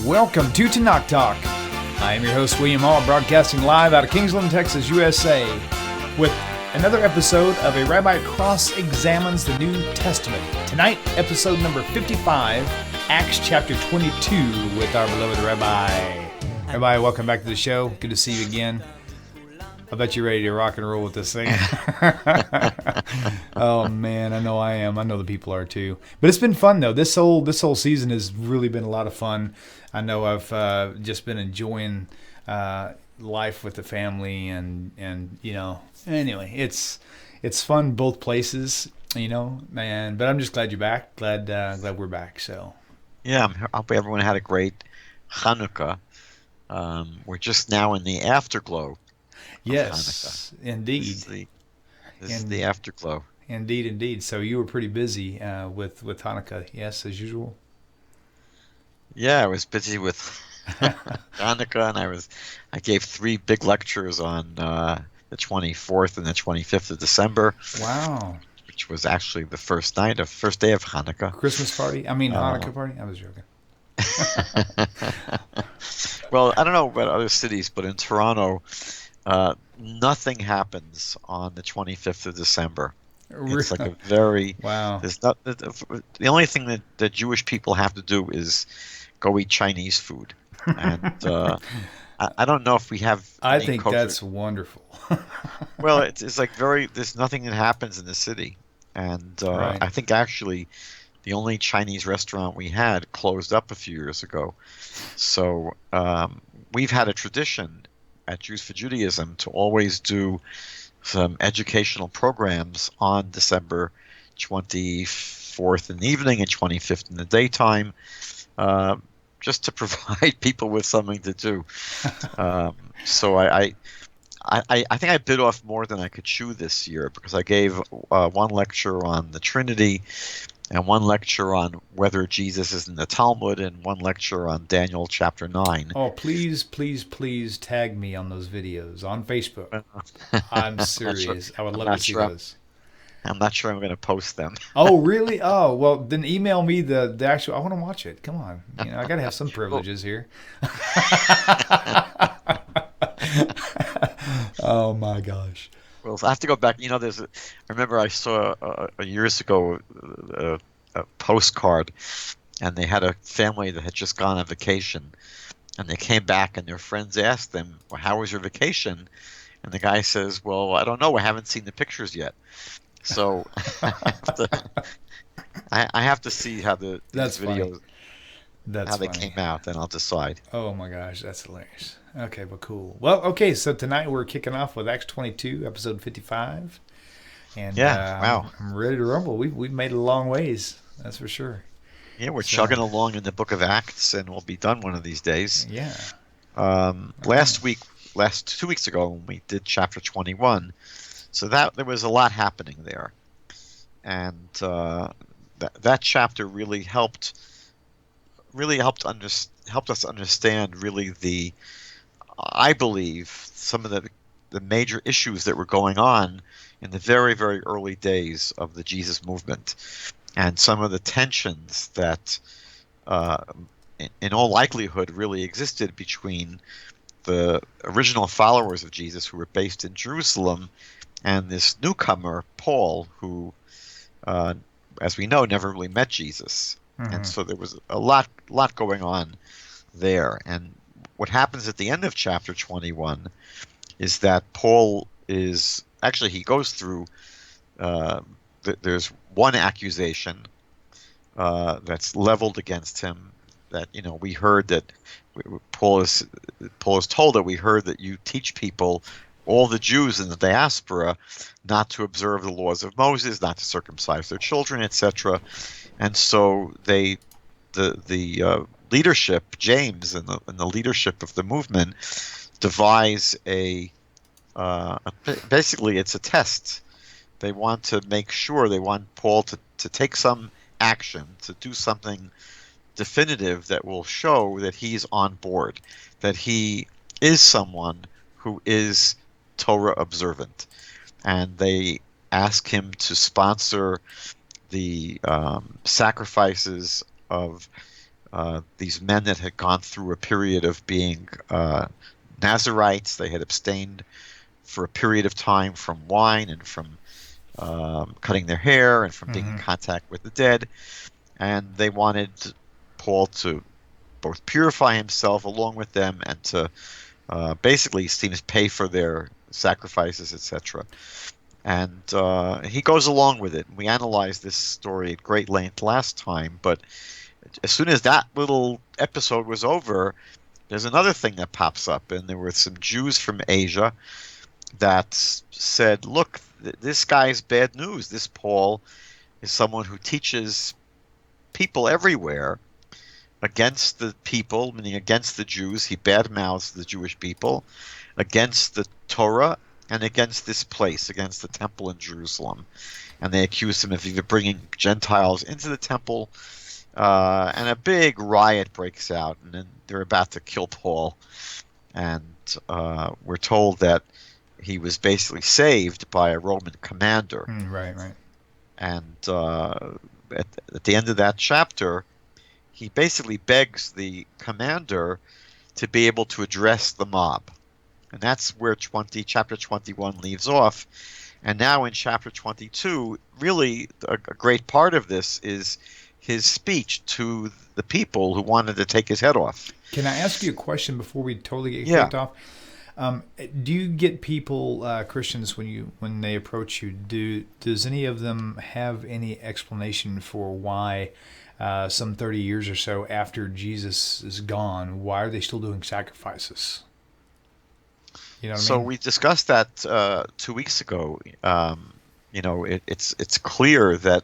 Welcome to TORAH Talk. I am your host, William Hall, broadcasting live out of Kingsland, Texas, USA, with another episode of A Rabbi Cross-Examines the New Testament. Tonight, episode number 55, Acts chapter 22, with our beloved Rabbi. Rabbi, welcome back to the show. Good to see you again. I bet you're ready to rock and roll with this thing. Oh man, I know I am. I know the people are too. But it's been fun though. This whole season has really been a lot of fun. I know I've just been enjoying life with the family, and you know. Anyway, it's fun both places, you know. But I'm just glad you're back. Glad we're back. So yeah, I hope everyone had a great Hanukkah. We're just now in the afterglow. Yes, indeed. This is the afterglow. Indeed. So you were pretty busy with Hanukkah, yes, as usual? Yeah, I was busy with Hanukkah, and I gave 3 big lectures on the 24th and the 25th of December. Wow. Which was actually the first day of Hanukkah. Christmas party? I mean, Hanukkah party? I was joking. Well, I don't know about other cities, but in Toronto, nothing happens on the 25th of December. It's like a very wow. There's not the only thing that Jewish people have to do is go eat Chinese food, and I don't know if we have. I think culture. That's wonderful. Well, it's like there's nothing that happens in the city, and right. I think actually the only Chinese restaurant we had closed up a few years ago. So we've had a tradition at Jews for Judaism to always do some educational programs on December 24th in the evening and 25th in the daytime, just to provide people with something to do. So I think I bit off more than I could chew this year, because I gave one lecture on the Trinity, and one lecture on whether Jesus is in the Talmud, and one lecture on Daniel chapter 9. Oh, please tag me on those videos on Facebook. I'm serious. I would love to see those. I'm not sure I'm going to post them. Oh, really? Oh, well, then email me the actual. I want to watch it. Come on. You know, I got to have some privileges here. Oh, my gosh. Well, I have to go back. You know, I remember I saw years ago a postcard, and they had a family that had just gone on vacation, and they came back, and their friends asked them, "Well, how was your vacation?" And the guy says, "Well, I don't know. I haven't seen the pictures yet." So I have to see how these videos they came out, then I'll decide. Oh my gosh, that's hilarious. Okay, well, cool. Well, okay, so tonight we're kicking off with Acts 22, episode 55. And wow. I'm ready to rumble. We've made it a long ways, that's for sure. Yeah, we're chugging along in the book of Acts, and we'll be done one of these days. Yeah. 2 weeks ago, when we did chapter 21, so there was a lot happening there. And that chapter really helped us understand really I believe some of the major issues that were going on in the very, very early days of the Jesus movement, and some of the tensions that in all likelihood really existed between the original followers of Jesus, who were based in Jerusalem, and this newcomer, Paul, who, as we know, never really met Jesus. Mm-hmm. And so there was a lot going on there. And what happens at the end of chapter 21 is that Paul he goes through, there's one accusation that's leveled against him, that, you know, we heard that Paul is told that we heard that you teach people, all the Jews in the diaspora, not to observe the laws of Moses, not to circumcise their children, etc. And so the leadership, James, and the leadership of the movement, devise basically it's a test. They want to make sure, they want Paul to take some action, to do something definitive that will show that he's on board, that he is someone who is Torah observant. And they ask him to sponsor the sacrifices of these men that had gone through a period of being Nazarites. They had abstained for a period of time from wine and from cutting their hair and from being in contact with the dead. And they wanted Paul to both purify himself along with them and to basically seems pay for their sacrifices, etc. And he goes along with it. We analyzed this story at great length last time, but as soon as that little episode was over, there's another thing that pops up, and there were some Jews from Asia that said, look, this guy's bad news. This Paul is someone who teaches people everywhere against the people, meaning against the Jews. He badmouths the Jewish people, against the Torah, and against this place, against the temple in Jerusalem. And they accuse him of either bringing Gentiles into the temple, and a big riot breaks out, and then they're about to kill Paul. And we're told that he was basically saved by a Roman commander. Right. And at the end of that chapter, he basically begs the commander to be able to address the mob. And that's where chapter 21 leaves off. And now in chapter 22, really a great part of this is his speech to the people who wanted to take his head off. Can I ask you a question before we totally get kicked off? Do you get people, Christians, when they approach you, does any of them have any explanation for why some 30 years or so after Jesus is gone, why are they still doing sacrifices? You know what I mean? We discussed that 2 weeks ago. It's clear that,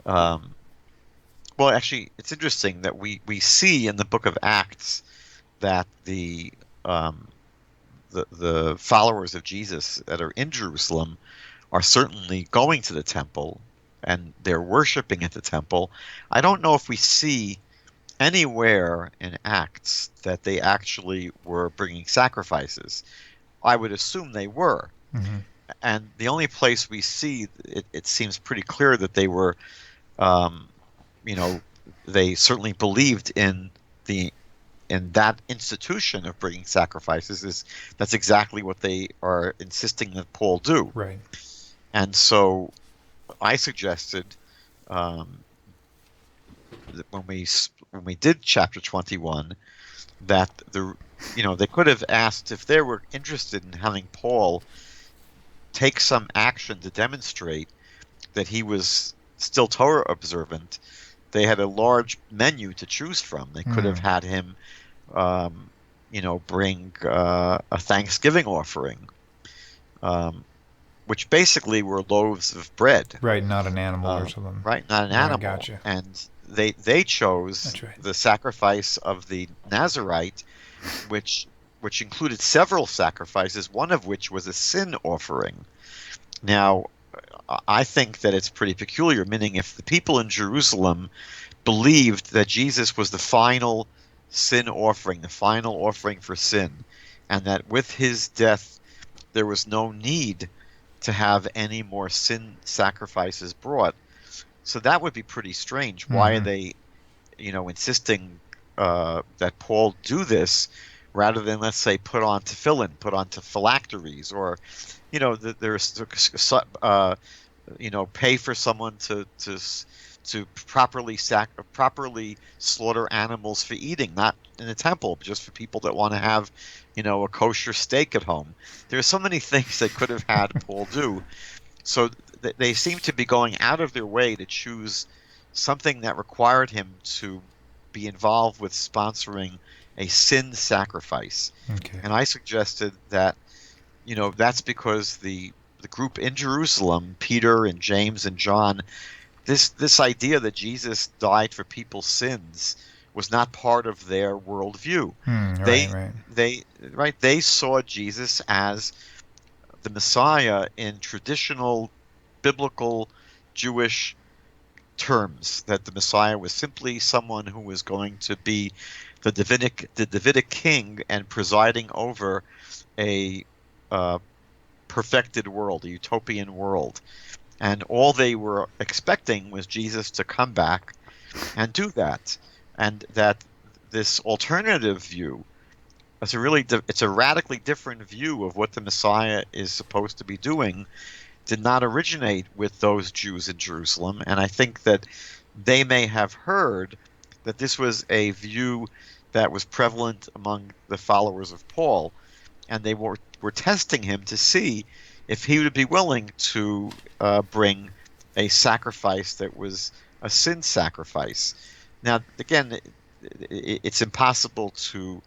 well, actually, it's interesting that we see in the book of Acts that the followers of Jesus that are in Jerusalem are certainly going to the temple and they're worshiping at the temple. I don't know if we see anywhere in Acts that they actually were bringing sacrifices. I would assume they were. And the only place we see it seems pretty clear that they were, they certainly believed in that institution of bringing sacrifices. That's exactly what they are insisting that Paul do. Right. And so I suggested that when we did chapter 21 that they could have asked if they were interested in having Paul take some action to demonstrate that he was still Torah observant. They had a large menu to choose from. They could have had him bring a Thanksgiving offering, which basically were loaves of bread. Right, not an animal or something. Right, not an animal. Gotcha. And they chose the sacrifice of the Nazarite, which included several sacrifices, one of which was a sin offering. Now, I think that it's pretty peculiar, meaning if the people in Jerusalem believed that Jesus was the final sin offering, the final offering for sin, and that with his death there was no need to have any more sin sacrifices brought. So that would be pretty strange. Why are they, insisting that Paul do this rather than, let's say, put on tefillin, put on phylacteries, or, pay for someone to properly slaughter animals for eating, not in a temple, but just for people that want to have, a kosher steak at home. There are so many things they could have had Paul do. So they seem to be going out of their way to choose something that required him to be involved with sponsoring a sin sacrifice. Okay. And I suggested that, that's because the group in Jerusalem, Peter and James and John, this idea that Jesus died for people's sins was not part of their worldview. They saw Jesus as the Messiah in traditional biblical Jewish terms, that the Messiah was simply someone who was going to be the Davidic king and presiding over a perfected world, a utopian world. And all they were expecting was Jesus to come back and do that. and that this alternative view, it's a radically different view of what the Messiah is supposed to be doing, did not originate with those Jews in Jerusalem. And I think that they may have heard that this was a view that was prevalent among the followers of Paul, and they were testing him to see if he would be willing to bring a sacrifice that was a sin sacrifice. Now, again, it's impossible to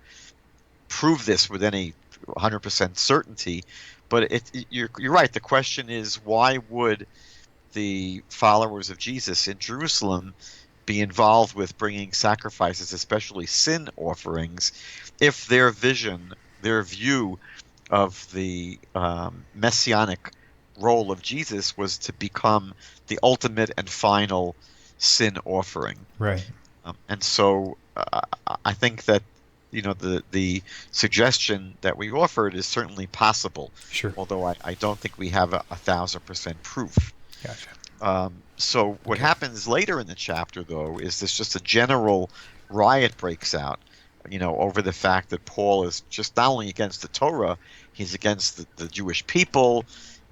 prove this with any 100% certainty, but you're right. The question is, why would the followers of Jesus in Jerusalem be involved with bringing sacrifices, especially sin offerings, if their vision, their view of the messianic role of Jesus was to become the ultimate and final sin offering? Right. And so I think that the suggestion that we offered is certainly possible. Sure. Although I don't think we have 1,000% proof. Gotcha. So what happens later in the chapter, though, is this just a general riot breaks out, over the fact that Paul is just not only against the Torah, he's against the Jewish people,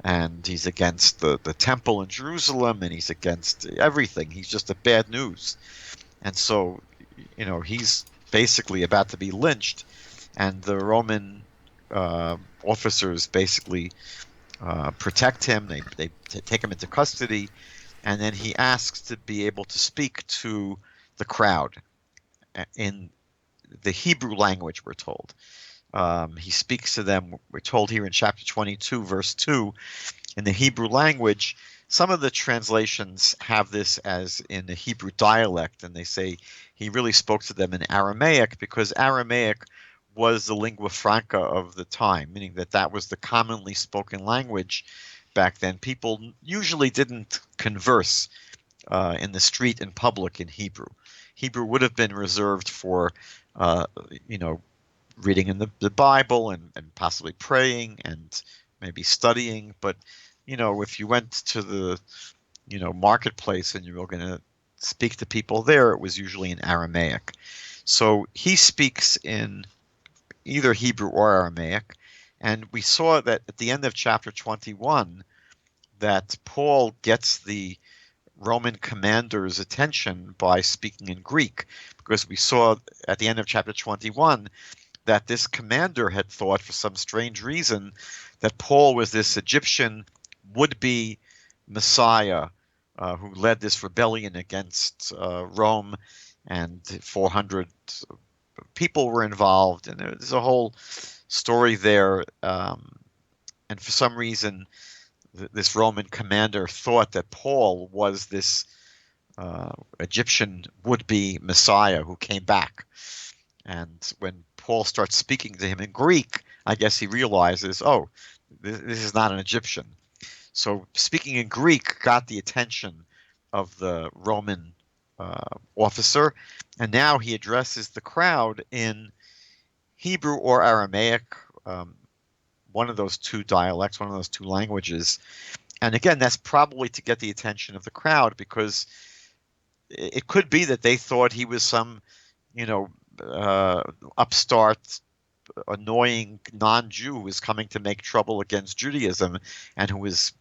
and he's against the temple in Jerusalem, and he's against everything. He's just a bad news. And so, he's basically about to be lynched, and the Roman officers basically protect him. They take him into custody, and then he asks to be able to speak to the crowd in the Hebrew language, we're told. He speaks to them, we're told here in chapter 22, verse 2, in the Hebrew language. Some of the translations have this as in the Hebrew dialect, and they say he really spoke to them in Aramaic, because Aramaic was the lingua franca of the time, meaning that was the commonly spoken language back then. People usually didn't converse in the street in public in Hebrew. Hebrew would have been reserved for, reading in the Bible and possibly praying and maybe studying. But, if you went to the, marketplace and you were going to speak to people there, it was usually in Aramaic. So he speaks in either Hebrew or Aramaic. And we saw that at the end of chapter 21 that Paul gets the Roman commander's attention by speaking in Greek, because we saw at the end of chapter 21 that this commander had thought for some strange reason that Paul was this Egyptian would-be Messiah who led this rebellion against Rome, and 400 people were involved, and there's a whole story there. And for some reason, this Roman commander thought that Paul was this Egyptian would-be Messiah who came back. And when Paul starts speaking to him in Greek, I guess he realizes, oh, this is not an Egyptian. So speaking in Greek got the attention of the Roman officer, and now he addresses the crowd in Hebrew or Aramaic, one of those two dialects, one of those two languages. And again, that's probably to get the attention of the crowd, because it could be that they thought he was some, upstart, annoying non-Jew who was coming to make trouble against Judaism, and who was,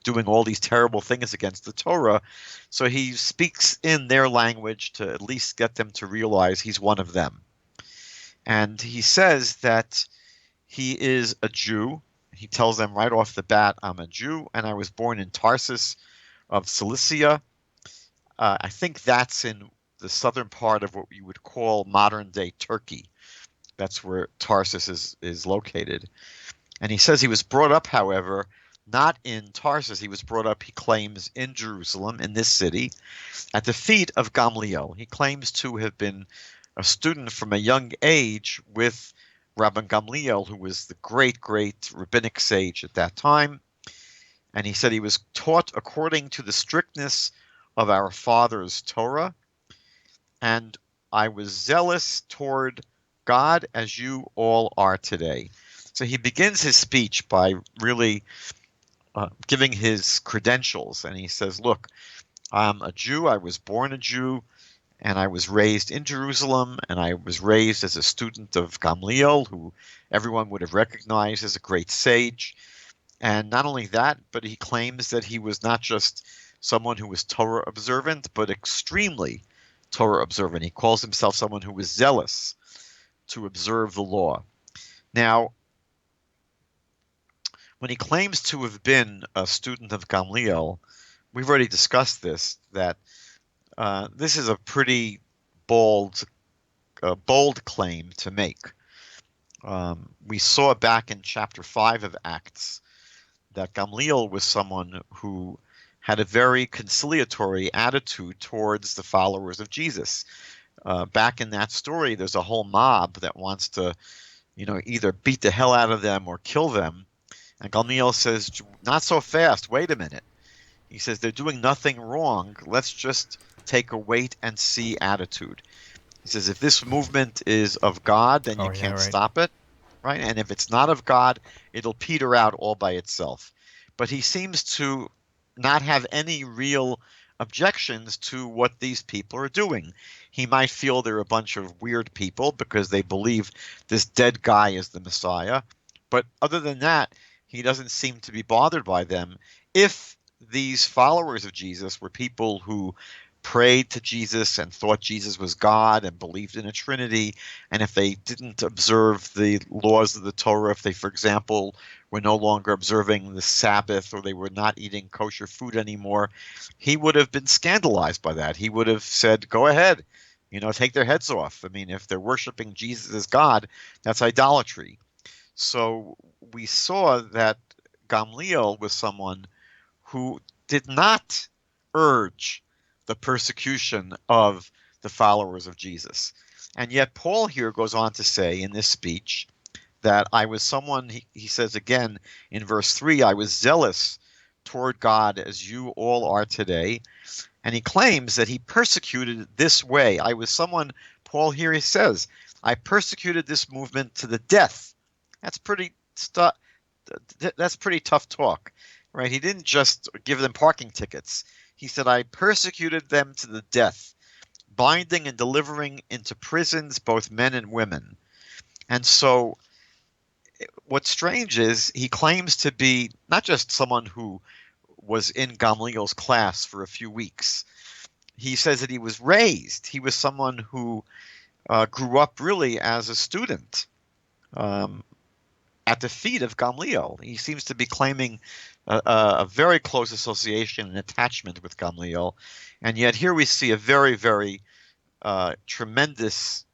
doing all these terrible things against the Torah. So he speaks in their language to at least get them to realize he's one of them. And he says that he is a Jew. He tells them right off the bat, I'm a Jew, and I was born in Tarsus of Cilicia. I think that's in the southern part of what you would call modern-day Turkey. That's where Tarsus is located. And he says he was brought up, however, not in Tarsus. He was brought up, he claims, in Jerusalem, in this city, at the feet of Gamaliel. He claims to have been a student from a young age with Rabbi Gamaliel, who was the great, great rabbinic sage at that time. And he said he was taught according to the strictness of our father's Torah, and I was zealous toward God as you all are today. So he begins his speech by really giving his credentials, and he says, look, I'm a Jew, I was born a Jew, and I was raised in Jerusalem, and I was raised as a student of Gamaliel, who everyone would have recognized as a great sage. And not only that, but he claims that he was not just someone who was Torah observant, but extremely Torah observant. He calls himself someone who was zealous to observe the law. Now, when he claims to have been a student of Gamaliel, we've already discussed this, that this is a pretty bold claim to make. We saw back in chapter 5 of Acts that Gamaliel was someone who had a very conciliatory attitude towards the followers of Jesus. Back in that story, there's a whole mob that wants to, either beat the hell out of them or kill them. And Gamaliel says, not so fast, wait a minute. He says, they're doing nothing wrong. Let's just take a wait and see attitude. He says, if this movement is of God, then you can't stop it, right? And if it's not of God, it'll peter out all by itself. But he seems to not have any real objections to what these people are doing. He might feel they're a bunch of weird people because they believe this dead guy is the Messiah. But other than that, he doesn't seem to be bothered by them. If these followers of Jesus were people who prayed to Jesus and thought Jesus was God and believed in a Trinity, and if they didn't observe the laws of the Torah, if they, for example, were no longer observing the Sabbath or they were not eating kosher food anymore, he would have been scandalized by that. He would have said, go ahead, take their heads off. I mean, if they're worshiping Jesus as God, that's idolatry. So we saw that Gamaliel was someone who did not urge the persecution of the followers of Jesus. And yet Paul here goes on to say in this speech that I was someone, he says again in verse 3, I was zealous toward God as you all are today. And he claims that he persecuted this way. I was someone, Paul here he says, I persecuted this movement to the death. That's pretty tough talk, right? He didn't just give them parking tickets. He said, I persecuted them to the death, binding and delivering into prisons both men and women. And so what's strange is he claims to be not just someone who was in Gamaliel's class for a few weeks. He says that he was raised. He was someone who grew up really as a student at the feet of Gamaliel. He seems to be claiming a very close association and attachment with Gamaliel. And yet here we see a very, very tremendous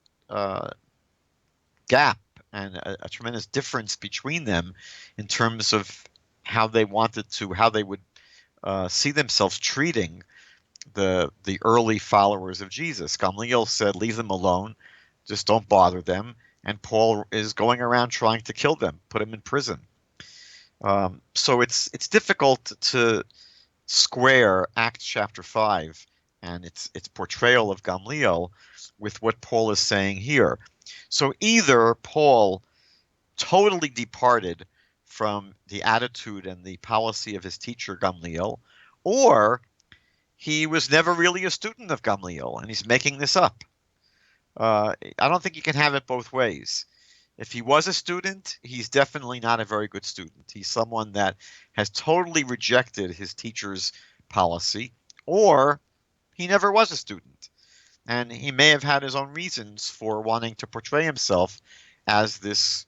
gap and a tremendous difference between them in terms of how they would see themselves treating the early followers of Jesus. Gamaliel said, leave them alone, just don't bother them. And Paul is going around trying to kill them, put them in prison. So it's difficult to square Acts chapter 5 and its portrayal of Gamaliel with what Paul is saying here. So either Paul totally departed from the attitude and the policy of his teacher Gamaliel, or he was never really a student of Gamaliel and he's making this up. I don't think you can have it both ways. If he was a student, he's definitely not a very good student. He's someone that has totally rejected his teacher's policy, or he never was a student. And he may have had his own reasons for wanting to portray himself as this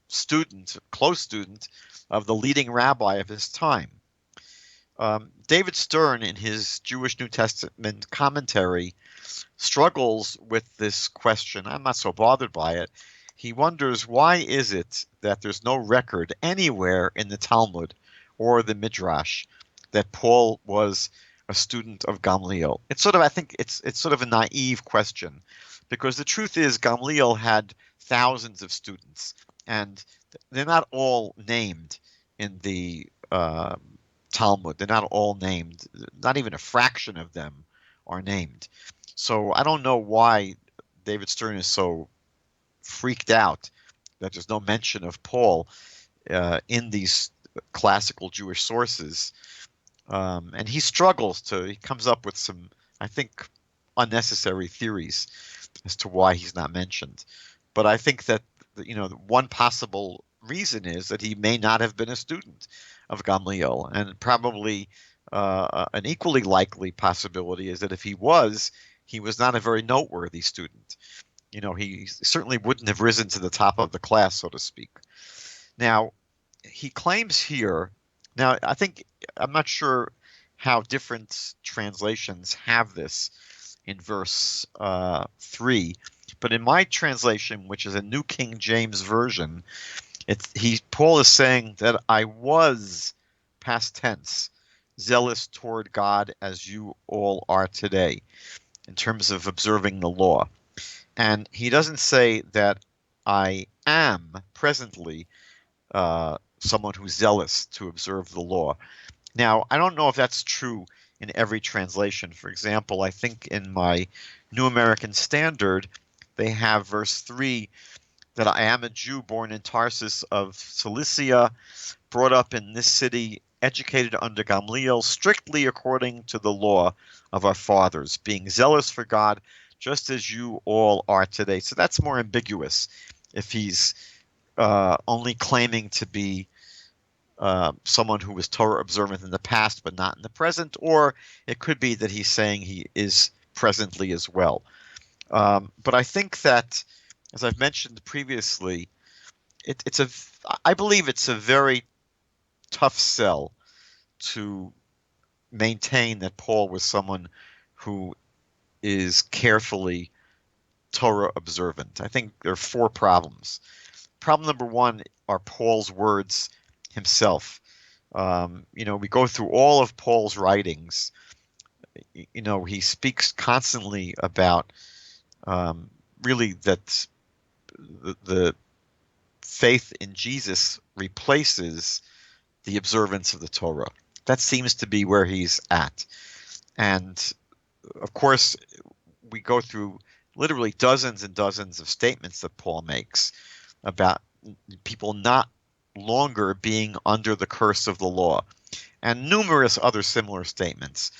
student, close student of the leading rabbi of his time. David Stern, in his Jewish New Testament commentary, struggles with this question. I'm not so bothered by it. He wonders, why is it that there's no record anywhere in the Talmud or the Midrash that Paul was a student of Gamaliel? I think it's sort of a naive question, because the truth is Gamaliel had thousands of students, and they're not all named in the Talmud. They're not all named. Not even a fraction of them are named. So I don't know why David Stern is so freaked out that there's no mention of Paul in these classical Jewish sources. And he comes up with some, I think, unnecessary theories as to why he's not mentioned. But I think that one possible reason is that he may not have been a student of Gamaliel, and probably an equally likely possibility is that if he was not a very noteworthy student. He certainly wouldn't have risen to the top of the class, so to speak. Now, he claims here, now I'm not sure how different translations have this in verse 3, but in my translation, which is a New King James Version, Paul is saying that I was, past tense, zealous toward God as you all are today, in terms of observing the law. And he doesn't say that I am presently someone who's zealous to observe the law. Now, I don't know if that's true in every translation. For example, I think in my New American Standard, they have verse 3, that I am a Jew born in Tarsus of Cilicia, brought up in this city, educated under Gamaliel, strictly according to the law of our fathers, being zealous for God, just as you all are today. So that's more ambiguous if he's only claiming to be someone who was Torah observant in the past but not in the present, or it could be that he's saying he is presently as well. But I think that, as I've mentioned previously, I believe it's a very tough sell to maintain that Paul was someone who is carefully Torah observant. I think there are 4 problems. Problem number 1 are Paul's words himself. We go through all of Paul's writings. He speaks constantly about really that the faith in Jesus replaces the observance of the Torah. That seems to be where he's at. And of course, we go through literally dozens and dozens of statements that Paul makes about people not longer being under the curse of the law, and numerous other similar statements.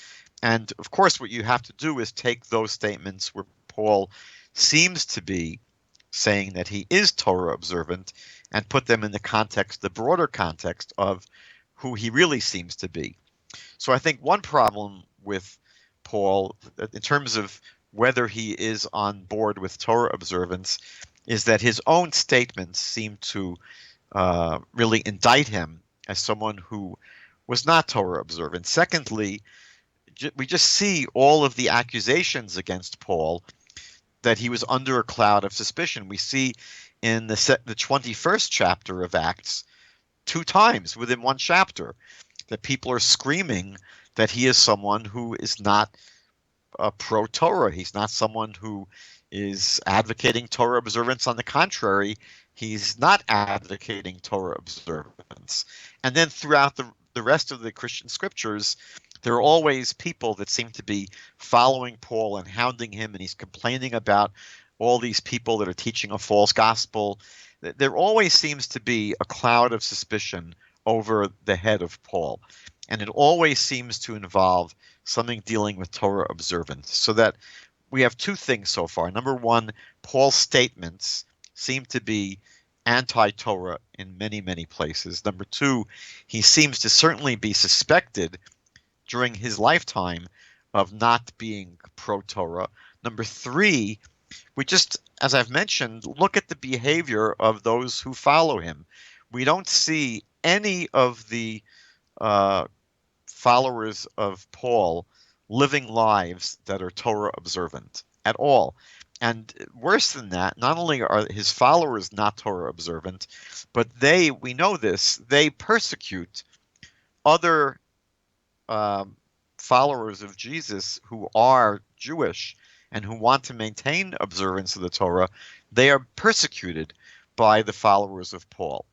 And of course, what you have to do is take those statements where Paul seems to be saying that he is Torah observant and put them in the broader context of who he really seems to be. So I think one problem with Paul, in terms of whether he is on board with Torah observance, is that his own statements seem to really indict him as someone who was not Torah observant. Secondly, we just see all of the accusations against Paul that he was under a cloud of suspicion. We see in the 21st chapter of Acts 2 times within one chapter that people are screaming that he is someone who is not pro-Torah. He's not someone who is advocating Torah observance. On the contrary, he's not advocating Torah observance. And then throughout the rest of the Christian scriptures, there are always people that seem to be following Paul and hounding him, and he's complaining about all these people that are teaching a false gospel. There always seems to be a cloud of suspicion over the head of Paul, and it always seems to involve something dealing with Torah observance. So that we have 2 things so far. Number 1, Paul's statements seem to be anti-Torah in many, many places. Number 2, he seems to certainly be suspected during his lifetime of not being pro-Torah. Number 3, we just, as I've mentioned, look at the behavior of those who follow him. We don't see any of the followers of Paul living lives that are Torah observant at all. And worse than that, not only are his followers not Torah observant, but we know this, they persecute other followers of Jesus who are Jewish and who want to maintain observance of the Torah. They are persecuted by the followers of Paul.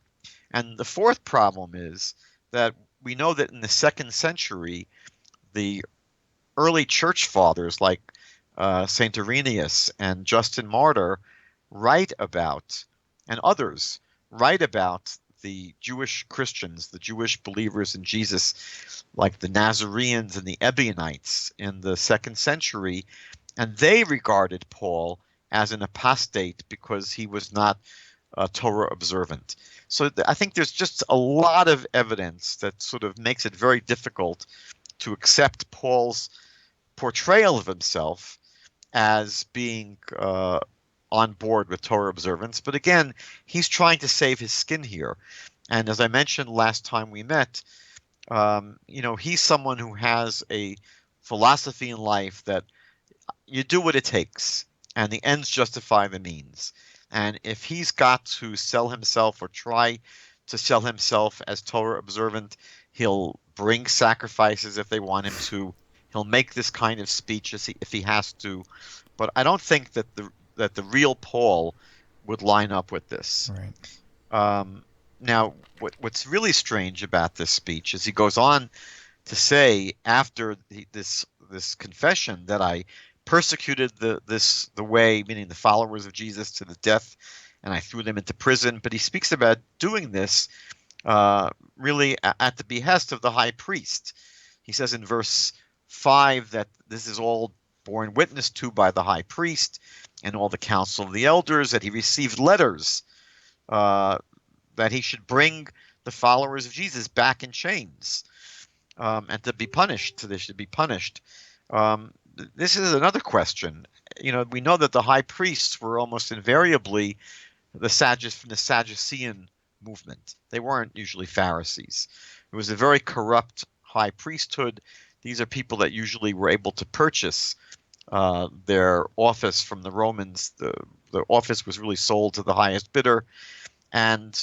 And the 4th problem is that we know that in the 2nd century, the early church fathers like Saint Irenaeus and Justin Martyr and others write about the Jewish Christians, the Jewish believers in Jesus, like the Nazarenes and the Ebionites in the 2nd century, and they regarded Paul as an apostate because he was not Torah observant. So I think there's just a lot of evidence that sort of makes it very difficult to accept Paul's portrayal of himself as being on board with Torah observance. But again, he's trying to save his skin here. And as I mentioned last time we met, he's someone who has a philosophy in life that you do what it takes, and the ends justify the means. And if he's got to sell himself or try to sell himself as Torah observant, he'll bring sacrifices if they want him to. He'll make this kind of speech if he has to. But I don't think that the real Paul would line up with this. Right. Now, what's really strange about this speech is he goes on to say after this confession that I persecuted the way, meaning the followers of Jesus, to the death, and I threw them into prison. But he speaks about doing this really at the behest of the high priest. He says in verse 5 that this is all borne witness to by the high priest and all the council of the elders, that he received letters that he should bring the followers of Jesus back in chains and to be punished. So they should be punished. This is another question. We know that the high priests were almost invariably from the Sadducean movement. They weren't usually Pharisees. It was a very corrupt high priesthood. These are people that usually were able to purchase their office from the Romans. The office was really sold to the highest bidder. And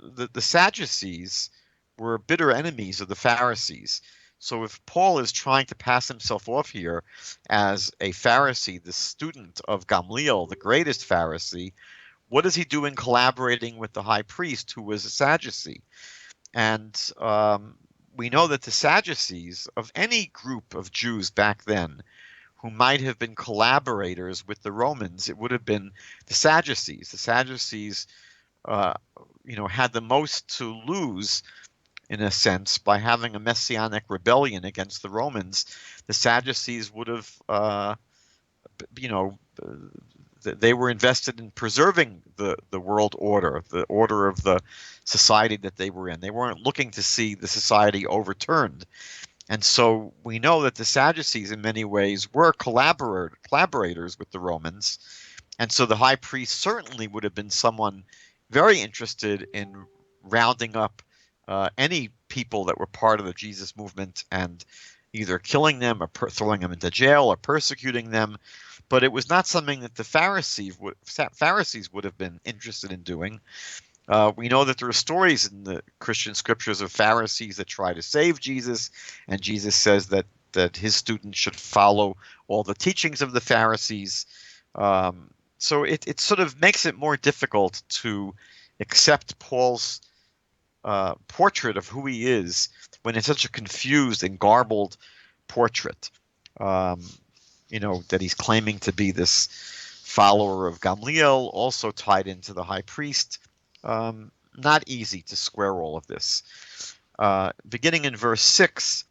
the Sadducees were bitter enemies of the Pharisees. So if Paul is trying to pass himself off here as a Pharisee, the student of Gamaliel, the greatest Pharisee, what is he doing collaborating with the high priest who was a Sadducee? And we know that the Sadducees, of any group of Jews back then who might have been collaborators with the Romans, it would have been the Sadducees. The Sadducees had the most to lose, in a sense, by having a messianic rebellion against the Romans. The Sadducees would have, they were invested in preserving the world order, the order of the society that they were in. They weren't looking to see the society overturned. And so we know that the Sadducees in many ways were collaborators with the Romans. And so the high priest certainly would have been someone very interested in rounding up any people that were part of the Jesus movement and either killing them or throwing them into jail or persecuting them. But it was not something that the Pharisees would have been interested in doing. We know that there are stories in the Christian scriptures of Pharisees that try to save Jesus, and Jesus says that his students should follow all the teachings of the Pharisees. So it sort of makes it more difficult to accept Paul's portrait of who he is when it's such a confused and garbled portrait. That he's claiming to be this follower of Gamaliel, also tied into the high priest. Not easy to square all of this. Beginning in verse 6,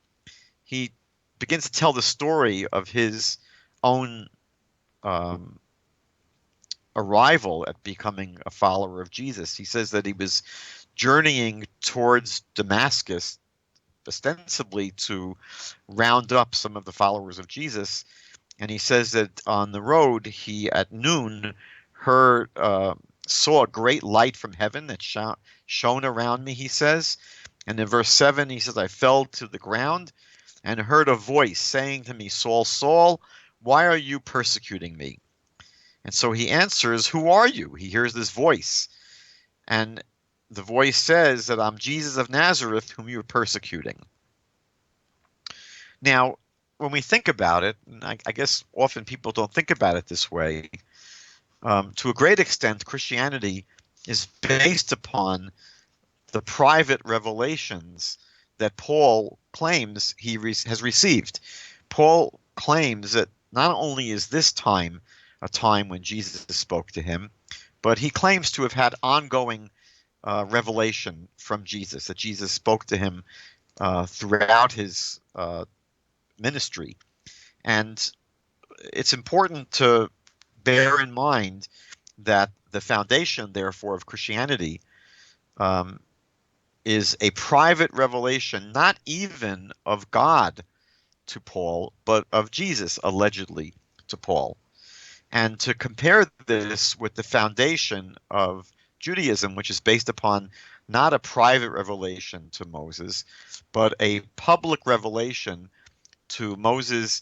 he begins to tell the story of his own arrival at becoming a follower of Jesus. He says that he was journeying towards Damascus, ostensibly to round up some of the followers of Jesus. And he says that on the road, he at noon saw a great light from heaven that shone around me, he says. And in verse 7, he says, I fell to the ground and heard a voice saying to me, Saul, Saul, why are you persecuting me? And so he answers, who are you? He hears this voice. And the voice says that I'm Jesus of Nazareth, whom you are persecuting. Now, when we think about it, and I guess often people don't think about it this way, to a great extent, Christianity is based upon the private revelations that Paul claims he has received. Paul claims that not only is this time a time when Jesus spoke to him, but he claims to have had ongoing revelation from Jesus, that Jesus spoke to him throughout his ministry. And it's important to bear in mind that the foundation, therefore, of Christianity is a private revelation, not even of God to Paul, but of Jesus, allegedly, to Paul. And to compare this with the foundation of Judaism, which is based upon not a private revelation to Moses, but a public revelation to Moses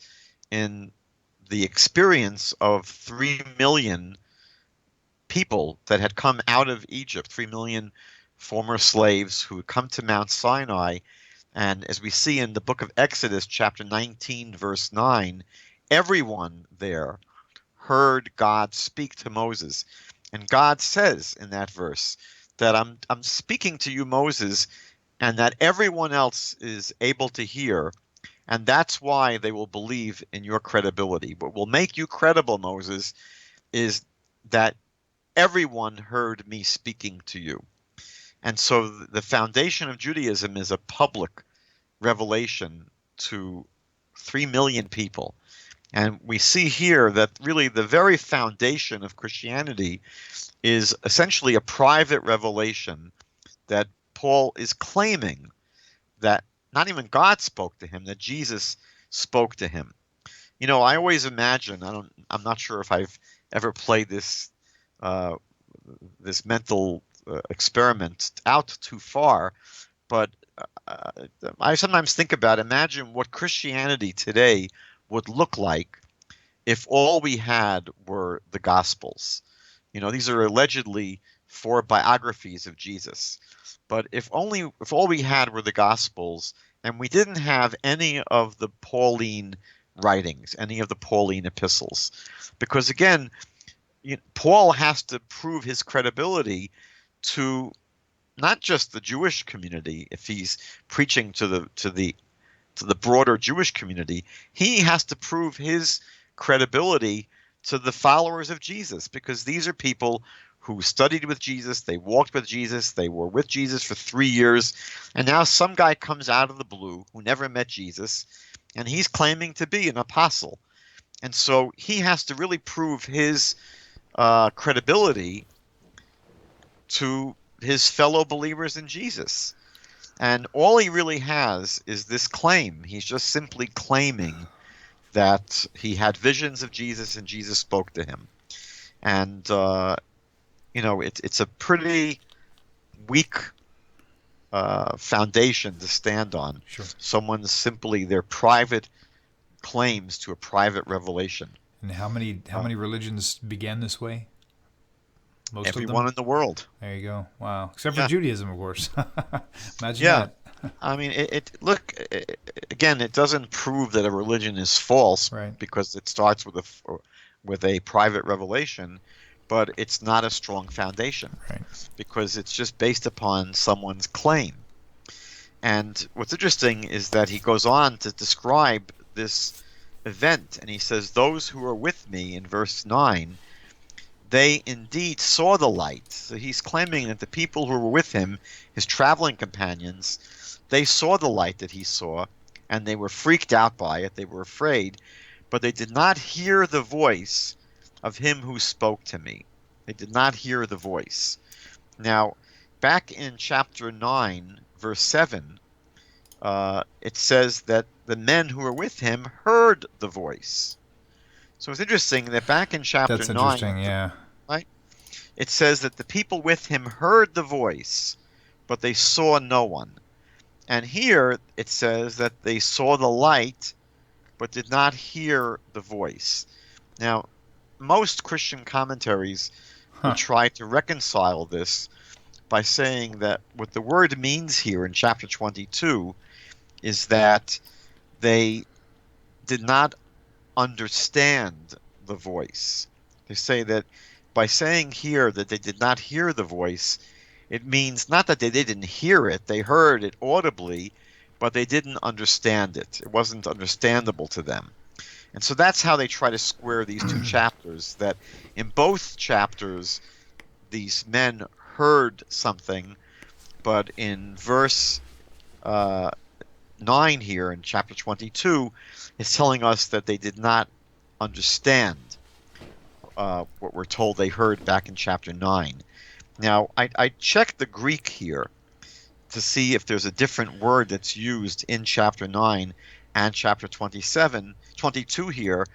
in the experience of 3 million people that had come out of Egypt, 3 million former slaves who had come to Mount Sinai. And as we see in the book of Exodus, chapter 19, verse 9, everyone there heard God speak to Moses. And God says in that verse that I'm speaking to you, Moses, and that everyone else is able to hear. And that's why they will believe in your credibility. What will make you credible, Moses, is that everyone heard me speaking to you. And so the foundation of Judaism is a public revelation to 3 million people. And we see here that really the very foundation of Christianity is essentially a private revelation that Paul is claiming that not even God spoke to him, that Jesus spoke to him. You know, I always imagine, I'm not sure if I've ever played this this mental experiment out too far, but I sometimes think about, imagine what Christianity today would look like if all we had were the Gospels. You know, these are allegedly 4 biographies of Jesus. But if all we had were the Gospels, and we didn't have any of the Pauline writings, any of the Pauline epistles, because again, Paul has to prove his credibility to not just the Jewish community. If he's preaching to the broader Jewish community, he has to prove his credibility to the followers of Jesus, because these are people who studied with Jesus, they walked with Jesus, they were with Jesus for 3 years, and now some guy comes out of the blue who never met Jesus, and he's claiming to be an apostle. And so he has to really prove his credibility to his fellow believers in Jesus. And all he really has is this claim. He's just simply claiming that he had visions of Jesus and Jesus spoke to him. And, you know, it's a pretty weak foundation to stand on. Sure. Someone's simply their private claims to a private revelation. And how many religions began this way? Most Everyone of them? in the world. There you go. Wow. Except for Judaism, of course. Imagine Yeah. that. I mean, again, it doesn't prove that a religion is false, Right. because it starts with a private revelation, but it's not a strong foundation, Right. because it's just based upon someone's claim. And what's interesting is that he goes on to describe this event, and he says, "Those who are with me," in verse 9, "they indeed saw the light." So he's claiming that the people who were with him, his traveling companions, they saw the light that he saw, and they were freaked out by it. They were afraid, but they did not hear the voice of him who spoke to me. They did not hear the voice. Now, back in chapter 9, verse 7, it says that the men who were with him heard the voice. So it's interesting that back in chapter 9, That's interesting, yeah. right, it says that the people with him heard the voice, but they saw no one. And here it says that they saw the light, but did not hear the voice. Now, most Christian commentaries will try to reconcile this by saying that what the word means here in chapter 22 is that they did not understand the voice. They say that by saying here that they did not hear the voice, it means not that they didn't hear it, they heard it audibly, but they didn't understand it. It wasn't understandable to them. And so that's how they try to square these two chapters, that in both chapters, these men heard something, but in verse 9 here in chapter 22, it's telling us that they did not understand what we're told they heard back in chapter 9. Now, I checked the Greek here to see if there's a different word that's used in chapter 9 and chapter 22 here.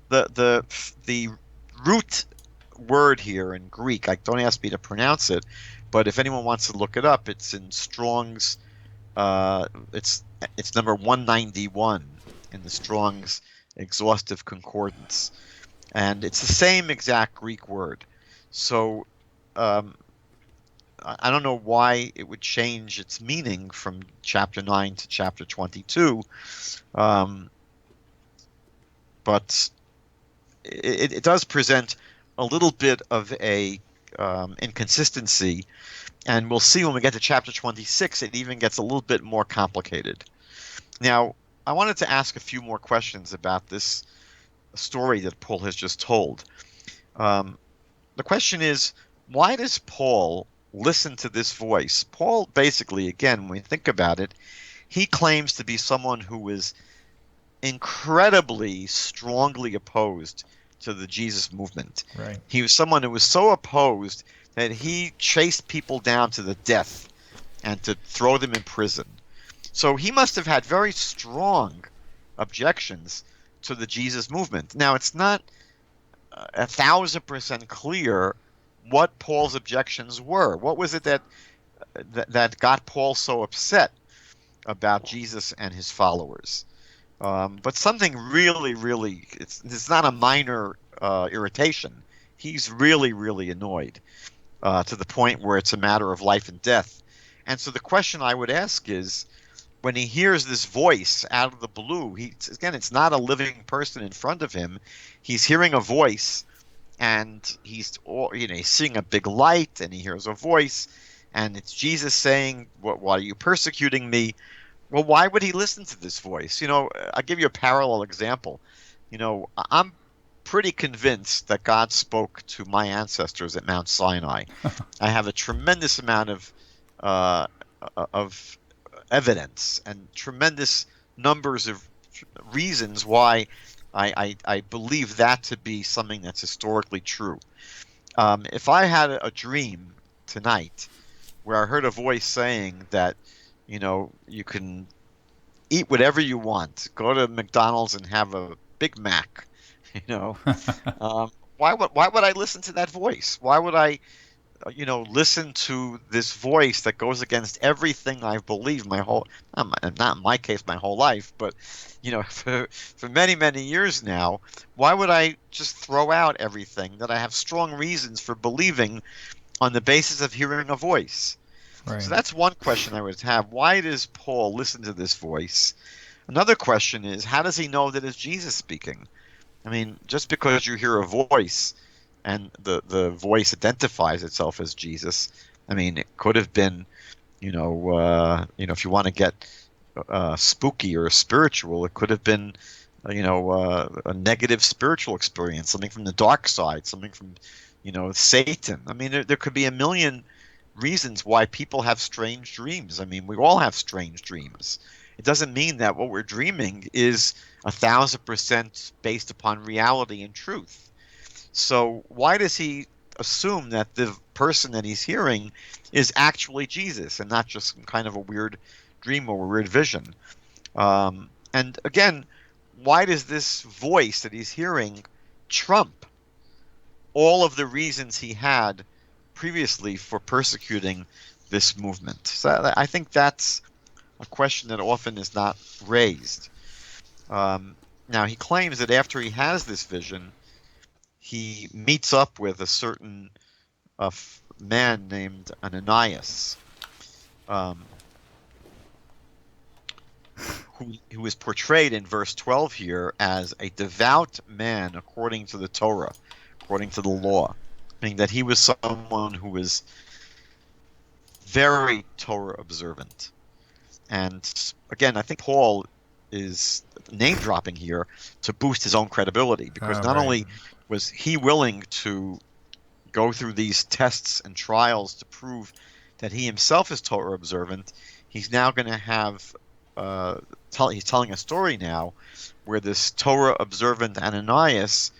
The root word here in Greek, don't ask me to pronounce it, but if anyone wants to look it up, it's in Strong's, it's number 191 in the Strong's Exhaustive Concordance. And it's the same exact Greek word. So I don't know why it would change its meaning from chapter 9 to chapter 22, but it does present a little bit of a inconsistency, and we'll see when we get to chapter 26, it even gets a little bit more complicated. Now, I wanted to ask a few more questions about this story that Paul has just told. The question is, why does Paul listen to this voice? Paul basically, again, when we think about it, he claims to be someone who is incredibly strongly opposed to the Jesus movement. Right. He was someone who was so opposed that he chased people down to the death and to throw them in prison. So he must have had very strong objections to the Jesus movement. Now, it's not 1,000% clear what Paul's objections were. What was it that got Paul so upset about Jesus and his followers? But something really, really, it's not a minor irritation. He's really, really annoyed to the point where it's a matter of life and death. And so the question I would ask is, when he hears this voice out of the blue, again, it's not a living person in front of him. He's hearing a voice, and he's seeing a big light, and he hears a voice, and it's Jesus saying, "Why are you persecuting me?" Well, why would he listen to this voice? I'll give you a parallel example. I'm pretty convinced that God spoke to my ancestors at Mount Sinai. I have a tremendous amount of evidence and tremendous numbers of reasons why I believe that to be something that's historically true. If I had a dream tonight where I heard a voice saying that, you can eat whatever you want, go to McDonald's and have a Big Mac, why would I listen to that voice? Why would I listen to this voice that goes against everything I've believed my whole, not in my case, my whole life, but, for many, many years now? Why would I just throw out everything that I have strong reasons for believing on the basis of hearing a voice? Right. So that's one question I would have. Why does Paul listen to this voice? Another question is, how does he know that it's Jesus speaking? I mean, just because you hear a voice and the voice identifies itself as Jesus, I mean, it could have been, if you want to get spooky or spiritual, it could have been, a negative spiritual experience, something from the dark side, something from, Satan. I mean, there could be a million reasons why people have strange dreams. I mean, we all have strange dreams. It doesn't mean that what we're dreaming is 1,000% based upon reality and truth. So why does he assume that the person that he's hearing is actually Jesus and not just some kind of a weird dream or a weird vision? And again, why does this voice that he's hearing trump all of the reasons he had previously for persecuting this movement? So I think that's a question that often is not raised. Now, he claims that after he has this vision, he meets up with a certain man named Ananias, who is portrayed in verse 12 here as a devout man according to the Torah, according to the law, meaning that he was someone who was very Torah observant. And again, I think Paul is name dropping here to boost his own credibility, because not only was he willing to go through these tests and trials to prove that he himself is Torah observant, he's now going to have he's telling a story now where this Torah observant Ananias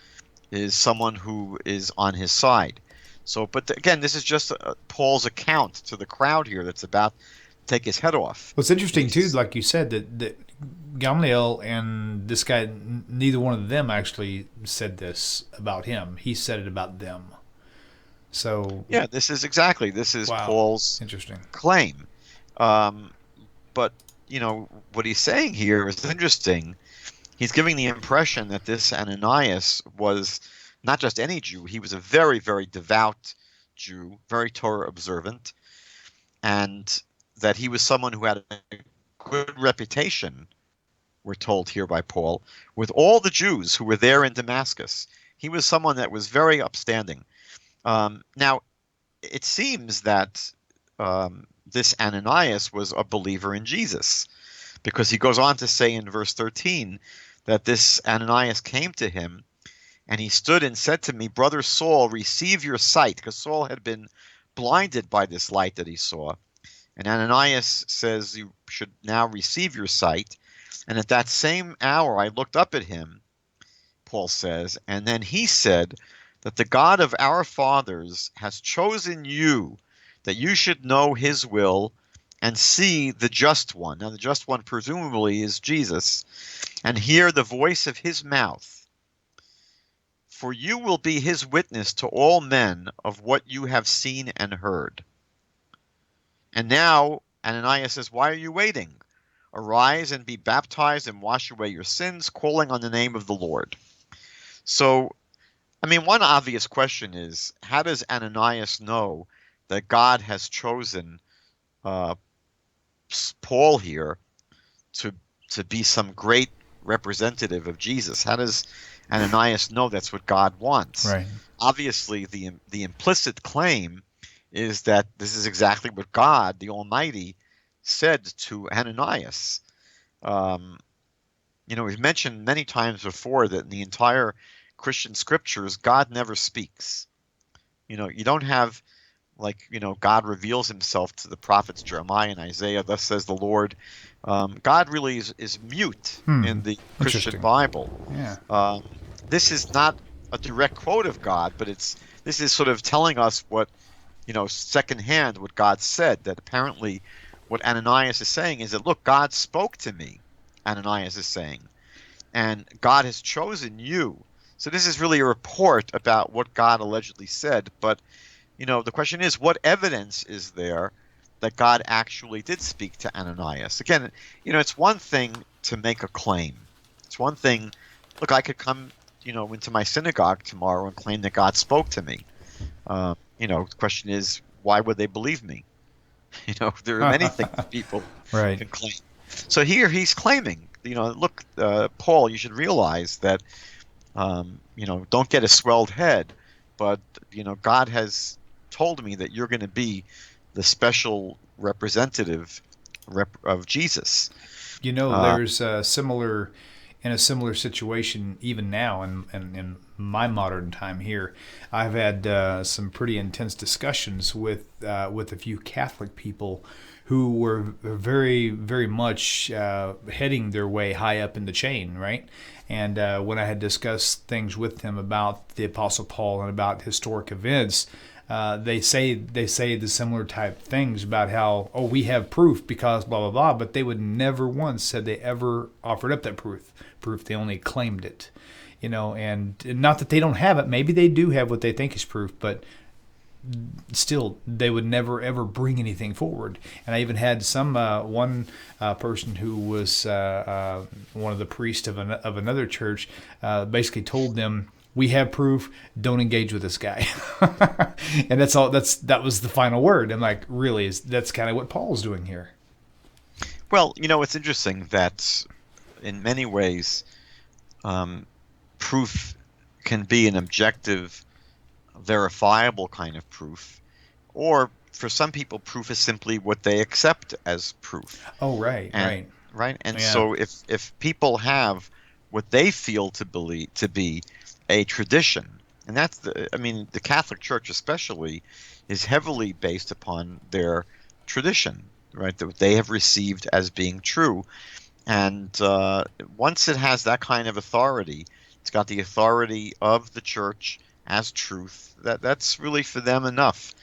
is someone who is on his side. So, but again, this is just Paul's account to the crowd here that's about to take his head off. What's interesting too, like you said, that Gamaliel and this guy, neither one of them actually said this about him. He said it about them. So yeah, this is wow, Paul's interesting claim. But what he's saying here is interesting. He's giving the impression that this Ananias was not just any Jew. He was a very, very devout Jew, very Torah observant, and that he was someone who had a good reputation, we're told here by Paul, with all the Jews who were there in Damascus. He was someone that was very upstanding. Now, it seems that this Ananias was a believer in Jesus, because he goes on to say in verse 13 that this Ananias came to him, and he stood and said to me, Brother Saul, receive your sight, because Saul had been blinded by this light that he saw. And Ananias says, you should now receive your sight. And at that same hour I looked up at him, Paul says, and then he said that the God of our fathers has chosen you, that you should know his will and see the just one. Now the just one presumably is Jesus, and hear the voice of his mouth. For you will be his witness to all men of what you have seen and heard. And now Ananias says, why are you waiting? Arise and be baptized and wash away your sins, calling on the name of the Lord. So, one obvious question is, how does Ananias know that God has chosen Paul here to be some great representative of Jesus? How does Ananias know that's what God wants? right. Obviously, the implicit claim is that this is exactly what God, the Almighty, said to Ananias. We've mentioned many times before that in the entire Christian scriptures, God never speaks. You don't have God reveals himself to the prophets Jeremiah and Isaiah, thus says the Lord. God really is mute in the Christian Bible. Yeah. This is not a direct quote of God, but this is sort of telling us what, secondhand what God said, that apparently what Ananias is saying is that, look, God spoke to me, Ananias is saying, and God has chosen you. So this is really a report about what God allegedly said, but the question is, what evidence is there that God actually did speak to Ananias? Again, it's one thing to make a claim. It's one thing, look, I could come, into my synagogue tomorrow and claim that God spoke to me. The question is, why would they believe me? There are many things people right. can claim. So here he's claiming, look, Paul, you should realize that, don't get a swelled head, but, God has told me that you're going to be the special representative of Jesus. There's a similar situation even now in my modern time here. I've had some pretty intense discussions with a few Catholic people who were very, very much heading their way high up in the chain, right? And when I had discussed things with them about the Apostle Paul and about historic events, they say the similar type things about how, we have proof because blah, blah, blah, but they would never once said they ever offered up that proof. They only claimed it, and not that they don't have it. Maybe they do have what they think is proof, but still they would never ever bring anything forward. And I even had some one person who was one of the priests of another church basically told them, we have proof, don't engage with this guy. And that's all. That was the final word. I'm like, really? That's kind of what Paul's doing here. Well, it's interesting that in many ways proof can be an objective, verifiable kind of proof, or for some people proof is simply what they accept as proof. Oh, right. And so if people have what they feel to be a tradition, and that's the Catholic Church especially is heavily based upon their tradition. right, that they have received as being true. And once it has that kind of authority, it's got the authority of the church as truth. That's really for them enough.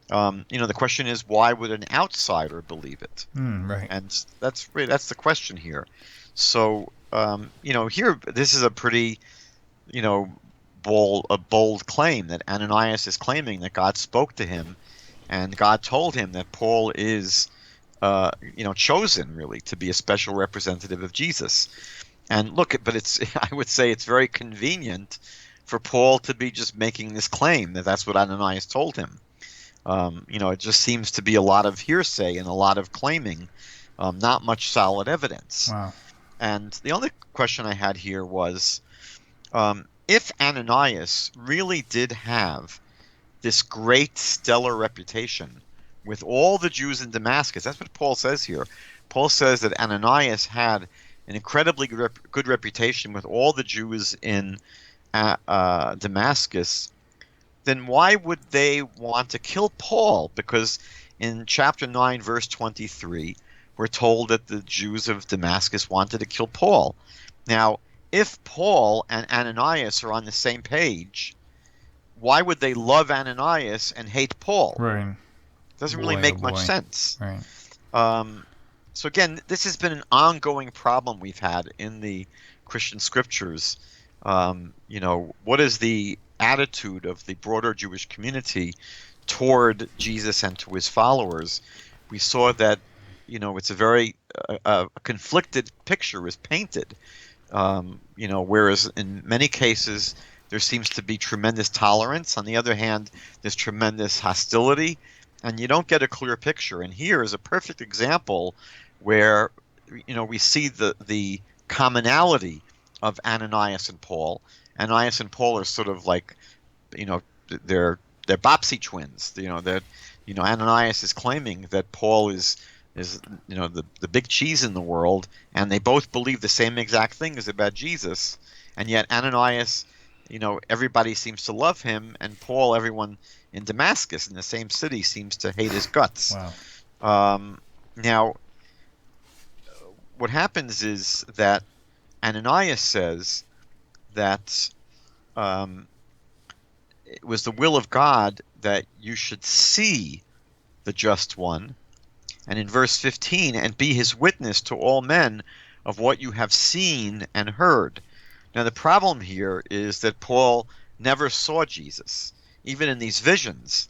The question is, why would an outsider believe it? Right. And that's the question here. So, here this is a pretty, bold claim that Ananias is claiming that God spoke to him, and God told him that Paul is, chosen really to be a special representative of Jesus. And look, but I would say it's very convenient for Paul to be just making this claim that that's what Ananias told him. It just seems to be a lot of hearsay and a lot of claiming, not much solid evidence. Wow. And the only question I had here was, if Ananias really did have this great stellar reputation with all the Jews in Damascus, that's what Paul says here. Paul says that Ananias had an incredibly good reputation with all the Jews in Damascus, then why would they want to kill Paul? Because in chapter 9, verse 23, we're told that the Jews of Damascus wanted to kill Paul. Now, if Paul and Ananias are on the same page, why would they love Ananias and hate Paul? Right. Doesn't really make much sense. Right. So again, this has been an ongoing problem we've had in the Christian scriptures. What is the attitude of the broader Jewish community toward Jesus and to his followers? We saw that, it's a very conflicted picture is painted. Whereas in many cases there seems to be tremendous tolerance. On the other hand, there's tremendous hostility, and you don't get a clear picture. And here is a perfect example where, we see the commonality of Ananias and Paul. Ananias and Paul are sort of like, they're Bopsy twins. Ananias is claiming that Paul is the big cheese in the world, and they both believe the same exact things about Jesus. And yet Ananias, everybody seems to love him, and Paul, everyone in Damascus, in the same city, seems to hate his guts. Wow. Now, what happens is that Ananias says that it was the will of God that you should see the just one. And in verse 15, and be his witness to all men of what you have seen and heard. Now, the problem here is that Paul never saw Jesus, even in these visions.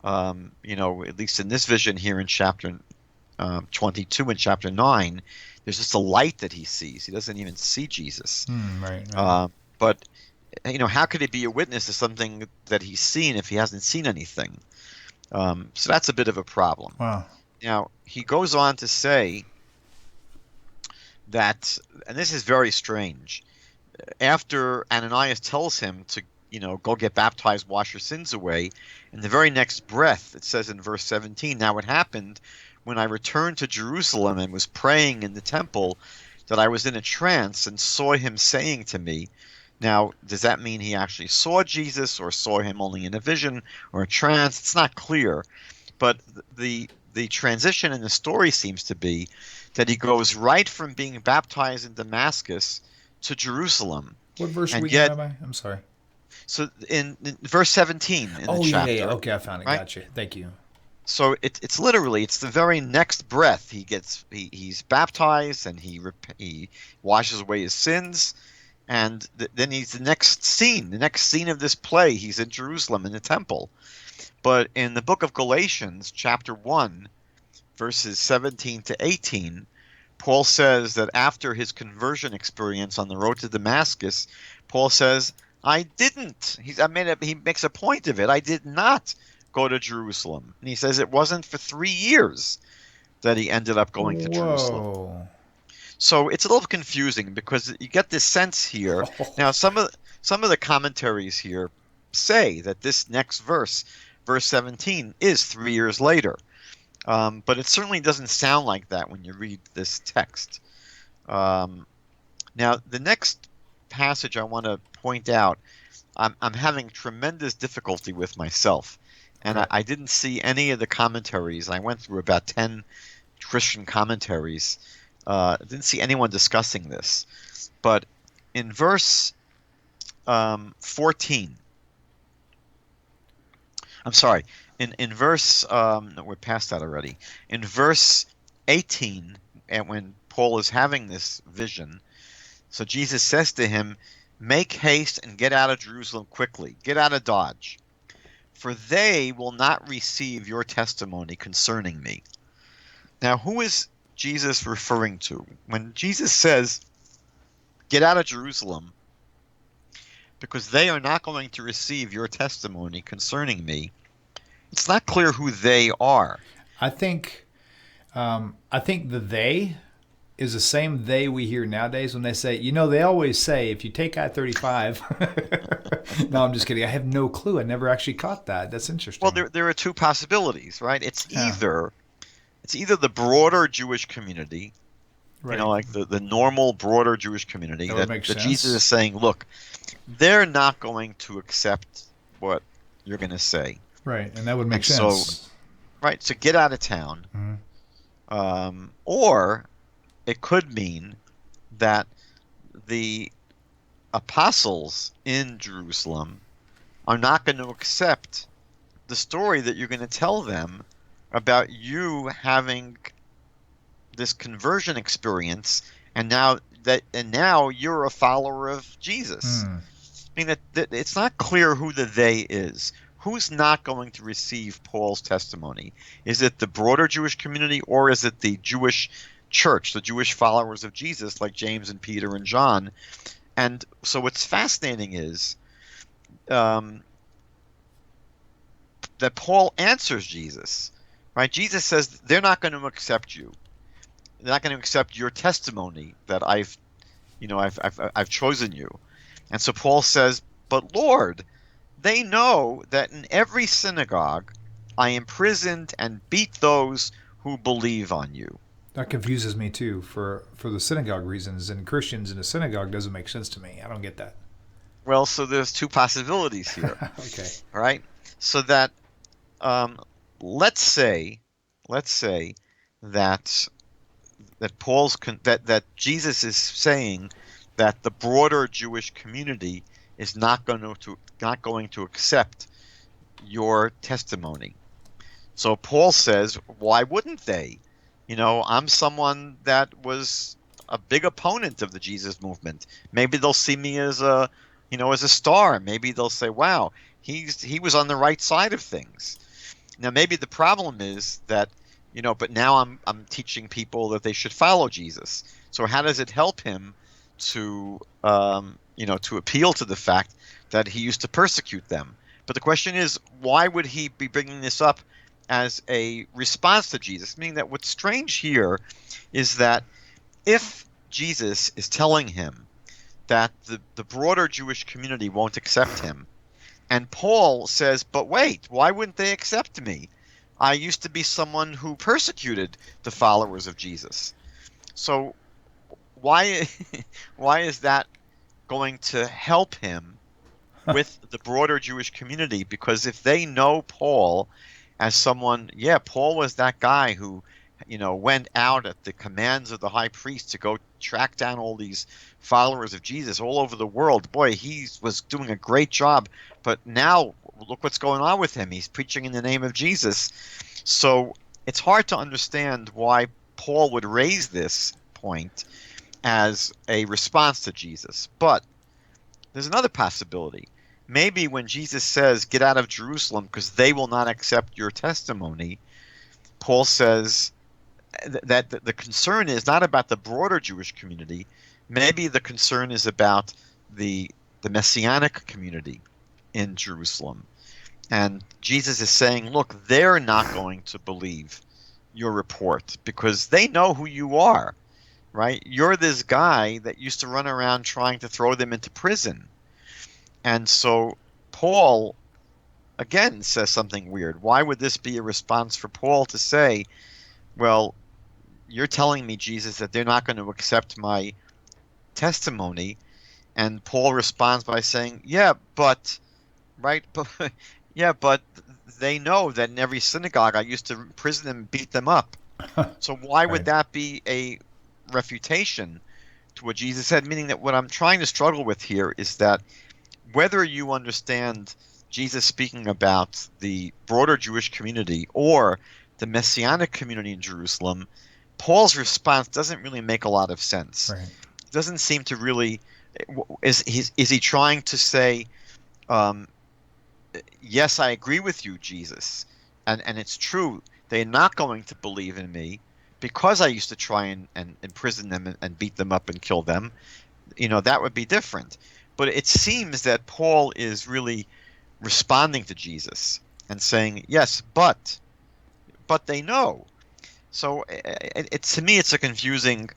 At least in this vision here in chapter 22 and chapter 9, there's just a light that he sees. He doesn't even see Jesus. Right. But, how could he be a witness to something that he's seen if he hasn't seen anything? So that's a bit of a problem. Wow. Now, he goes on to say that, and this is very strange, after Ananias tells him to, go get baptized, wash your sins away, in the very next breath, it says in verse 17, now it happened when I returned to Jerusalem and was praying in the temple that I was in a trance and saw him saying to me. Now, does that mean he actually saw Jesus or saw him only in a vision or a trance? It's not clear. But the transition in the story seems to be that he goes right from being baptized in Damascus to Jerusalem. What verse and are we yet, in, Rabbi? I'm sorry. So in verse 17 in the chapter. Yeah. Okay, I found it. Right? Gotcha. Thank you. So it's literally the very next breath he's baptized and he washes away his sins, and then he's the next scene of this play. He's in Jerusalem in the temple. But in the book of Galatians, chapter 1, verses 17 to 18, Paul says that after his conversion experience on the road to Damascus, Paul says, I didn't. He makes a point of it. I did not go to Jerusalem. And he says it wasn't for 3 years that he ended up going to Jerusalem. So it's a little confusing because you get this sense here. Now, some of the commentaries here say that this next verse 17, is 3 years later. But it certainly doesn't sound like that when you read this text. Now, the next passage I want to point out, I'm having tremendous difficulty with myself. And I didn't see any of the commentaries. I went through about 10 Christian commentaries. Didn't see anyone discussing this. But in verse 14, I'm sorry, in verse, no, we're past that already. In verse 18, and when Paul is having this vision, so Jesus says to him, "Make haste and get out of Jerusalem quickly. Get out of Dodge. For they will not receive your testimony concerning me." Now, who is Jesus referring to? When Jesus says, "Get out of Jerusalem, because they are not going to receive your testimony concerning me," it's not clear who they are. I think the they is the same they we hear nowadays when they say, they always say, if you take I-35. No, I'm just kidding. I have no clue. I never actually caught that. That's interesting. Well, there are two possibilities, right? It's Yeah. either the broader Jewish community, Right. like the normal broader Jewish community, That would make sense. Jesus is saying, look, they're not going to accept what you're going to say. Right, and that would make And sense. So get out of town. Mhm. Or it could mean that the apostles in Jerusalem are not going to accept the story that you're going to tell them about you having this conversion experience, and now you're a follower of Jesus. I mean, that it's not clear who the they is. Who's not going to receive Paul's testimony? Is it the broader Jewish community, or is it the Jewish church, the Jewish followers of Jesus, like James and Peter and John? And so what's fascinating is that Paul answers Jesus, right? Jesus says they're not going to accept you. They're not going to accept your testimony that I've chosen you. And so Paul says, "But Lord, they know that in every synagogue I imprisoned and beat those who believe on you." That confuses me too, for the synagogue reasons. And Christians in a synagogue doesn't make sense to me. I don't get that. Well, so there's two possibilities here. Okay. Right? So that let's say that that Jesus is saying that the broader Jewish community is not going to accept your testimony. So Paul says, why wouldn't they? I'm someone that was a big opponent of the Jesus movement. Maybe they'll see me as a star. Maybe they'll say, wow, he was on the right side of things. Now, maybe the problem is that, but now I'm teaching people that they should follow Jesus. So how does it help him to appeal to the fact that he used to persecute them? But the question is, why would he be bringing this up as a response to Jesus? Meaning that what's strange here is that if Jesus is telling him that the broader Jewish community won't accept him, and Paul says, but wait, why wouldn't they accept me? I used to be someone who persecuted the followers of Jesus. So why is that going to help him with the broader Jewish community? Because if they know Paul as someone, Paul was that guy who, went out at the commands of the high priest to go track down all these followers of Jesus all over the world. Boy, he was doing a great job. But now look what's going on with him. He's preaching in the name of Jesus. So it's hard to understand why Paul would raise this point as a response to Jesus. But there's another possibility. Maybe when Jesus says, get out of Jerusalem because they will not accept your testimony, Paul says that the concern is not about the broader Jewish community. Maybe the concern is about the Messianic community in Jerusalem. And Jesus is saying, look, they're not going to believe your report because they know who you are, right? You're this guy that used to run around trying to throw them into prison. And so Paul, again, says something weird. Why would this be a response for Paul to say, well, you're telling me, Jesus, that they're not going to accept my testimony? And Paul responds by saying, but they know that in every synagogue I used to imprison them and beat them up. So why would Right. that be a refutation to what Jesus said? Meaning that what I'm trying to struggle with here is that whether you understand Jesus speaking about the broader Jewish community or the Messianic community in Jerusalem, Paul's response doesn't really make a lot of sense. Right. It doesn't seem to really. Is he trying to say, um, yes, I agree with you, Jesus, and it's true. They're not going to believe in me because I used to try and imprison them and beat them up and kill them. That would be different. But it seems that Paul is really responding to Jesus and saying, yes, but they know. So to me, it's a confusing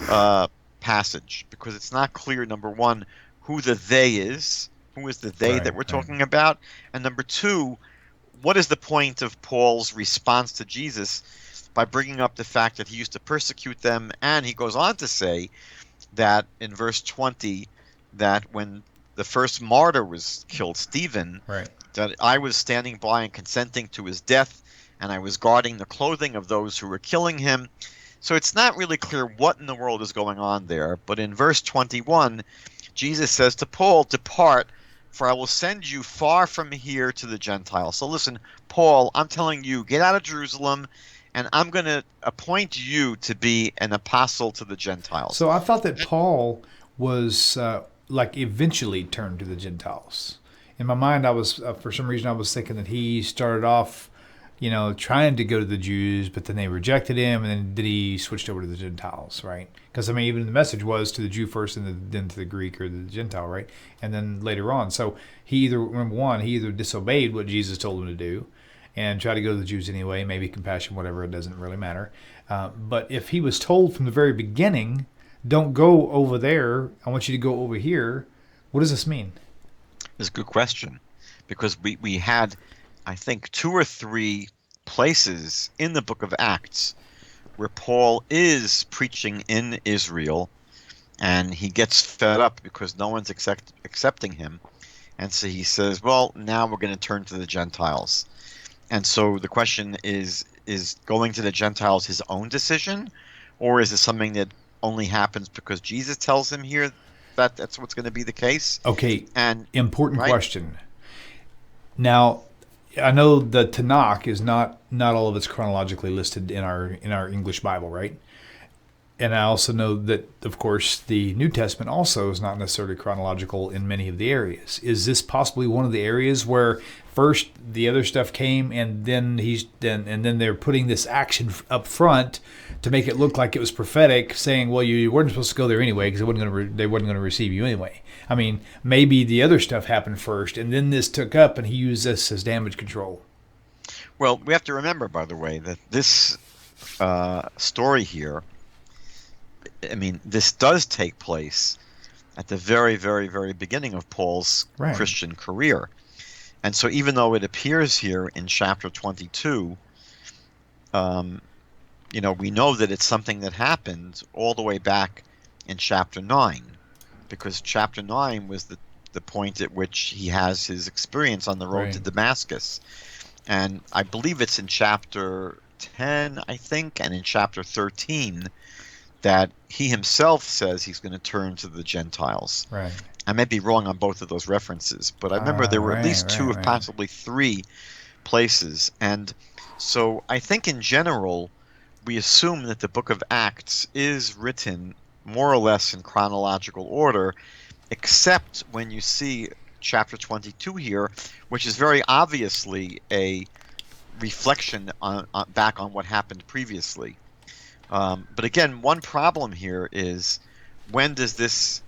uh, passage because it's not clear, number one, who the they is, who is the they Right. that we're Right. talking about, and number two, what is the point of Paul's response to Jesus by bringing up the fact that he used to persecute them, and he goes on to say that in verse 20 that when the first martyr was killed, Stephen, Right. that I was standing by and consenting to his death, and I was guarding the clothing of those who were killing him. So it's not really clear what in the world is going on there. But in verse 21, Jesus says to Paul, depart, for I will send you far from here to the Gentiles. So listen, Paul, I'm telling you, get out of Jerusalem, and I'm going to appoint you to be an apostle to the Gentiles. So I thought that Paul was like eventually turned to the Gentiles. In my mind, I was for some reason I was thinking that he started off, trying to go to the Jews, but then they rejected him, and then he switched over to the Gentiles, right? Because I mean, even the message was to the Jew first, and then to the Greek or the Gentile, right? And then later on, so he either disobeyed what Jesus told him to do, and tried to go to the Jews anyway, maybe compassion, whatever, it doesn't really matter. But if he was told from the very beginning, don't go over there, I want you to go over here, what does this mean? It's a good question because we had, I think, two or three places in the book of Acts where Paul is preaching in Israel and he gets fed up because no one's accepting him. And so he says, well, now we're going to turn to the Gentiles. And so the question is going to the Gentiles his own decision, or is it something that only happens because Jesus tells him here that that's what's going to be the case? Okay, And important right, question. Now, I know the Tanakh is not all of it's chronologically listed in our English Bible, right? And I also know that, of course, the New Testament also is not necessarily chronological in many of the areas. Is this possibly one of the areas where first the other stuff came, and then then they're putting this action up front to make it look like it was prophetic, saying, "Well, you weren't supposed to go there anyway because they wasn't going to receive you anyway." I mean, maybe the other stuff happened first, and then this took up, and he used this as damage control. well, we have to remember, by the way, that this story here, I mean, this does take place at the very, very, very beginning of Paul's Right. Christian career. And so even though it appears here in chapter 22, we know that it's something that happened all the way back in chapter 9, because chapter 9 was the point at which he has his experience on the road to Right. Damascus. And I believe it's in chapter 10, I think, and in chapter 13 that he himself says he's going to turn to the Gentiles. Right. I may be wrong on both of those references, but I remember there were at Right. least two Right. or Right. possibly three places. And so I think in general, we assume that the book of Acts is written more or less in chronological order, except when you see chapter 22 here, which is very obviously a reflection back on what happened previously. But again, one problem here is, when does this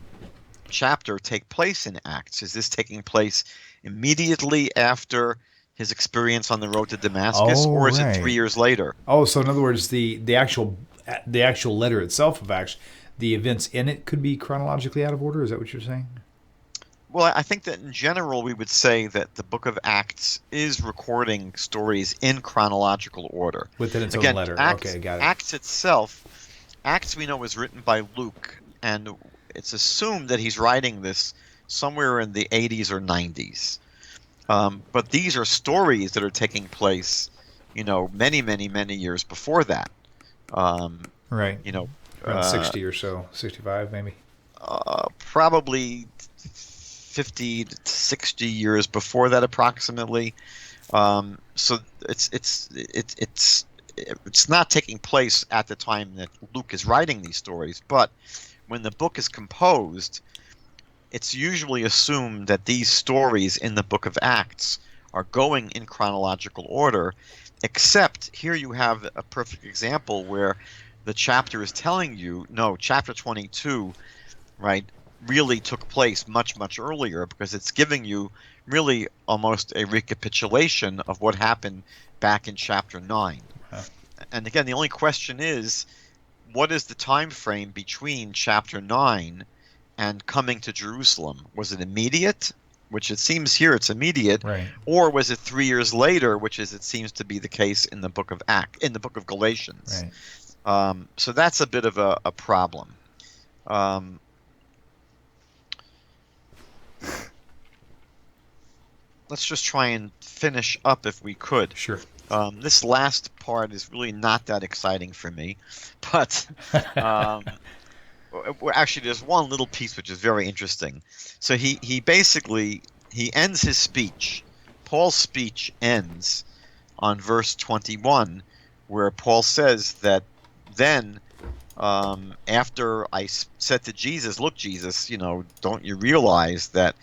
chapter take place in Acts? Is this taking place immediately after his experience on the road to Damascus, Oh, or is it 3 right. years later? Oh, so in other words, the actual letter itself of Acts, the events in it could be chronologically out of order. Is that what you're saying? Well, I think that in general we would say that the book of Acts is recording stories in chronological order. Within its own Again, letter. Acts Okay, got it. Acts itself, Acts we know was written by Luke, and it's assumed that he's writing this somewhere in the 80s or 90s. But these are stories that are taking place, many, many, many years before that. Right. You know, Around 60 or so, 65 maybe. probably 50 to 60 years before that, approximately. So it's not taking place at the time that Luke is writing these stories, but when the book is composed, it's usually assumed that these stories in the book of Acts are going in chronological order, except here you have a perfect example where the chapter is telling you, no, chapter 22, right, really took place much, much earlier, because it's giving you really almost a recapitulation of what happened back in chapter 9. Wow. And again, the only question is, what is the time frame between chapter 9 and coming to Jerusalem? Was it immediate, which it seems here it's immediate, Right. or was it 3 years later, which is it seems to be the case in the book of Galatians? Right. So that's a bit of a problem. Let's just try and finish up if we could. Sure. This last part is really not that exciting for me, but actually, there's one little piece which is very interesting. So he basically he ends his speech. Paul's speech ends on verse 21, where Paul says that then, after I said to Jesus, "Look, Jesus, don't you realize that,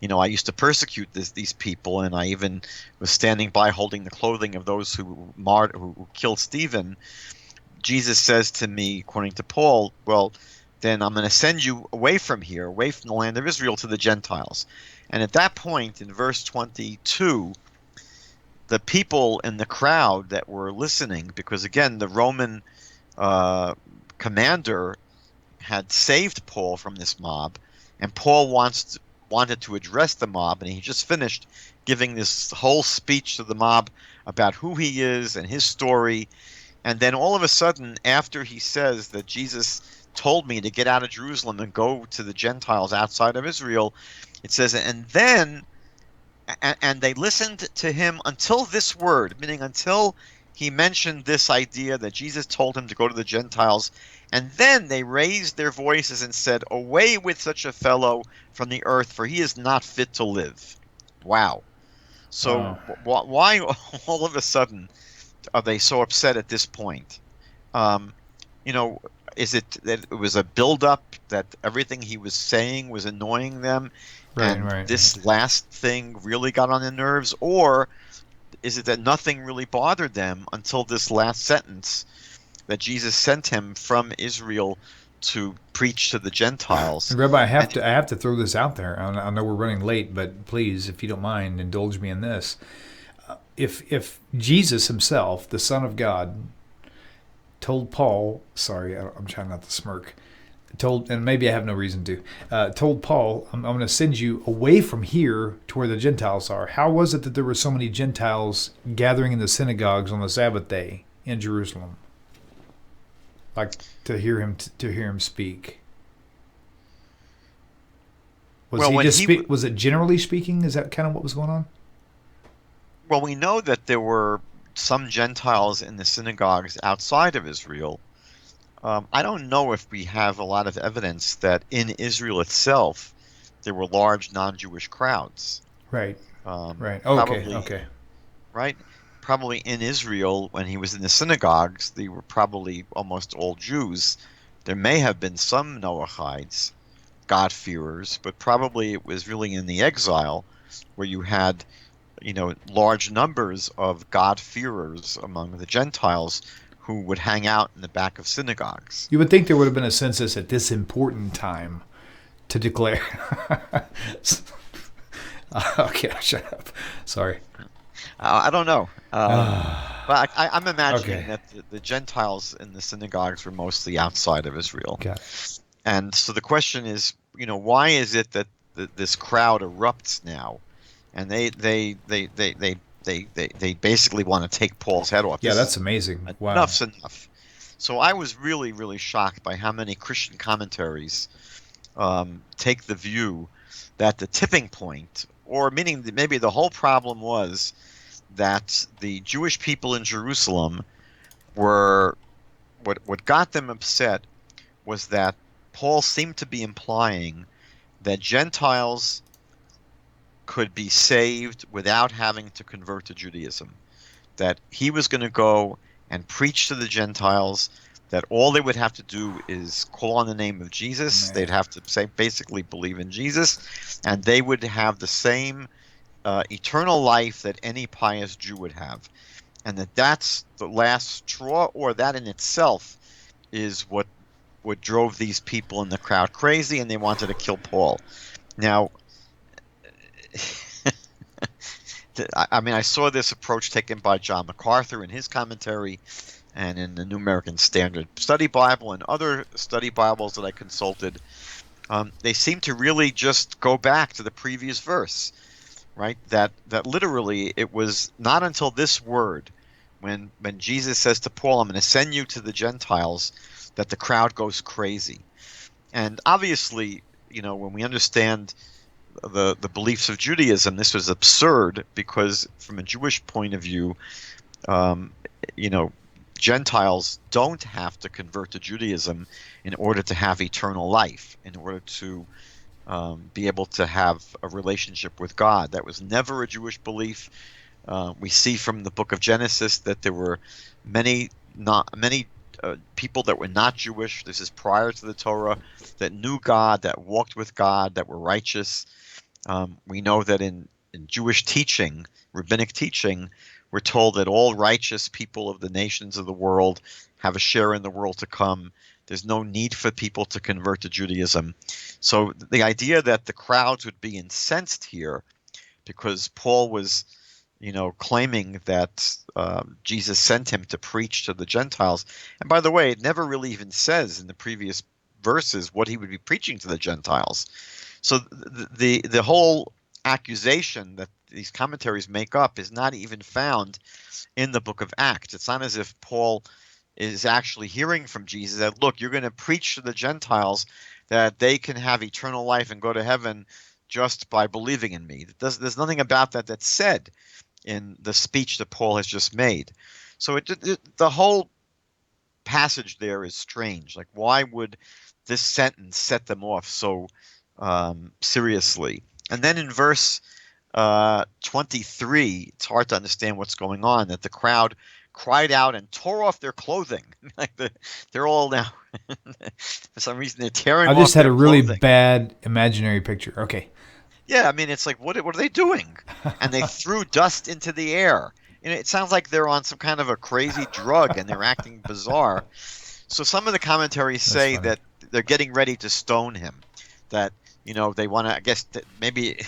I used to persecute these people, and I even was standing by holding the clothing of those who killed Stephen." Jesus says to me, according to Paul, well, then I'm going to send you away from here, away from the land of Israel, to the Gentiles. And at that point, in verse 22, the people in the crowd that were listening, because again, the Roman commander had saved Paul from this mob, and Paul wanted to address the mob, and he just finished giving this whole speech to the mob about who he is and his story. And then all of a sudden, after he says that Jesus told me to get out of Jerusalem and go to the Gentiles outside of Israel, it says, and they listened to him until this word, meaning until he mentioned this idea that Jesus told him to go to the Gentiles. And then they raised their voices and said, "Away with such a fellow from the earth, for he is not fit to live." Wow. So why all of a sudden are they so upset at this point? Is it that it was a buildup that everything he was saying was annoying them, and this last thing really got on their nerves? Or is it that nothing really bothered them until this last sentence, that Jesus sent him from Israel to preach to the Gentiles? And Rabbi, I have to throw this out there. I know we're running late, but please, if you don't mind, indulge me in this. If Jesus himself, the Son of God, told Paul, sorry, I'm trying not to smirk, and maybe I have no reason to, told Paul, I'm going to send you away from here to where the Gentiles are. How was it that there were so many Gentiles gathering in the synagogues on the Sabbath day in Jerusalem, like to hear him speak? Was it generally speaking? Is that kind of what was going on? Well, we know that there were some Gentiles in the synagogues outside of Israel. I don't know if we have a lot of evidence that in Israel itself there were large non-Jewish crowds. Right. Right. Okay. Right. Probably in Israel, when he was in the synagogues, they were probably almost all Jews. There may have been some Noachites, God-fearers, but probably it was really in the exile where you had large numbers of God-fearers among the Gentiles who would hang out in the back of synagogues. You would think there would have been a census at this important time to declare. Okay, shut up. Sorry. I don't know. But I'm imagining that the Gentiles in the synagogues were mostly outside of Israel. Got it. And so the question is, why is it that this crowd erupts now? And they basically want to take Paul's head off. Yeah, that's amazing. Wow. Enough's enough. So I was really, really shocked by how many Christian commentaries take the view that the tipping point, or meaning that maybe the whole problem, was that the Jewish people in Jerusalem were what got them upset was that Paul seemed to be implying that Gentiles could be saved without having to convert to Judaism. That he was going to go and preach to the Gentiles, that all they would have to do is call on the name of Jesus. Man. They'd have to basically believe in Jesus, and they would have the same eternal life that any pious Jew would have. And that's the last straw, or that in itself is what drove these people in the crowd crazy, and they wanted to kill Paul. Now, I mean, I saw this approach taken by John MacArthur in his commentary and in the New American Standard Study Bible and other study Bibles that I consulted. They seem to really just go back to the previous verse, right? That literally it was not until this word, when Jesus says to Paul, I'm going to send you to the Gentiles, that the crowd goes crazy. And obviously, when we understand the beliefs of Judaism, this was absurd, because from a Jewish point of view, Gentiles don't have to convert to Judaism in order to have eternal life, in order to be able to have a relationship with God. That was never a Jewish belief. We see from the book of Genesis that there were many people that were not Jewish. This is prior to the Torah, that knew God, that walked with God, that were righteous. We know that in Jewish teaching, rabbinic teaching, we're told that all righteous people of the nations of the world have a share in the world to come. There's no need for people to convert to Judaism. So the idea that the crowds would be incensed here because Paul was, claiming that Jesus sent him to preach to the Gentiles. And by the way, it never really even says in the previous verses what he would be preaching to the Gentiles. So the whole accusation that these commentaries make up is not even found in the book of Acts. It's not as if Paul is actually hearing from Jesus that, look, you're going to preach to the Gentiles that they can have eternal life and go to heaven just by believing in me. There's nothing about that that's said in the speech that Paul has just made. So the whole passage there is strange. Like, why would this sentence set them off so seriously? And then in verse 23, it's hard to understand what's going on, that the crowd cried out and tore off their clothing. Like they're all now, for some reason, they're tearing off I just had their a really clothing. bad imaginary picture. Okay. Yeah, I mean, it's like, what are they doing? And they threw dust into the air. It sounds like they're on some kind of a crazy drug and they're acting bizarre. So some of the commentaries say that they're getting ready to stone him. That, they want to, I guess, maybe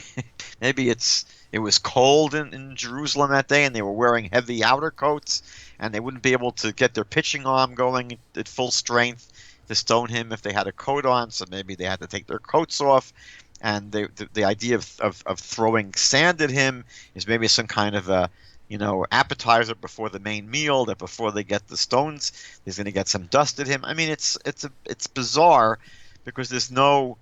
it was cold in Jerusalem that day and they were wearing heavy outer coats and they wouldn't be able to get their pitching arm going at full strength to stone him if they had a coat on. So maybe they had to take their coats off. And the idea of throwing sand at him is maybe some kind of a appetizer before the main meal, that before they get the stones, he's going to get some dust at him. I mean, it's bizarre, because there's no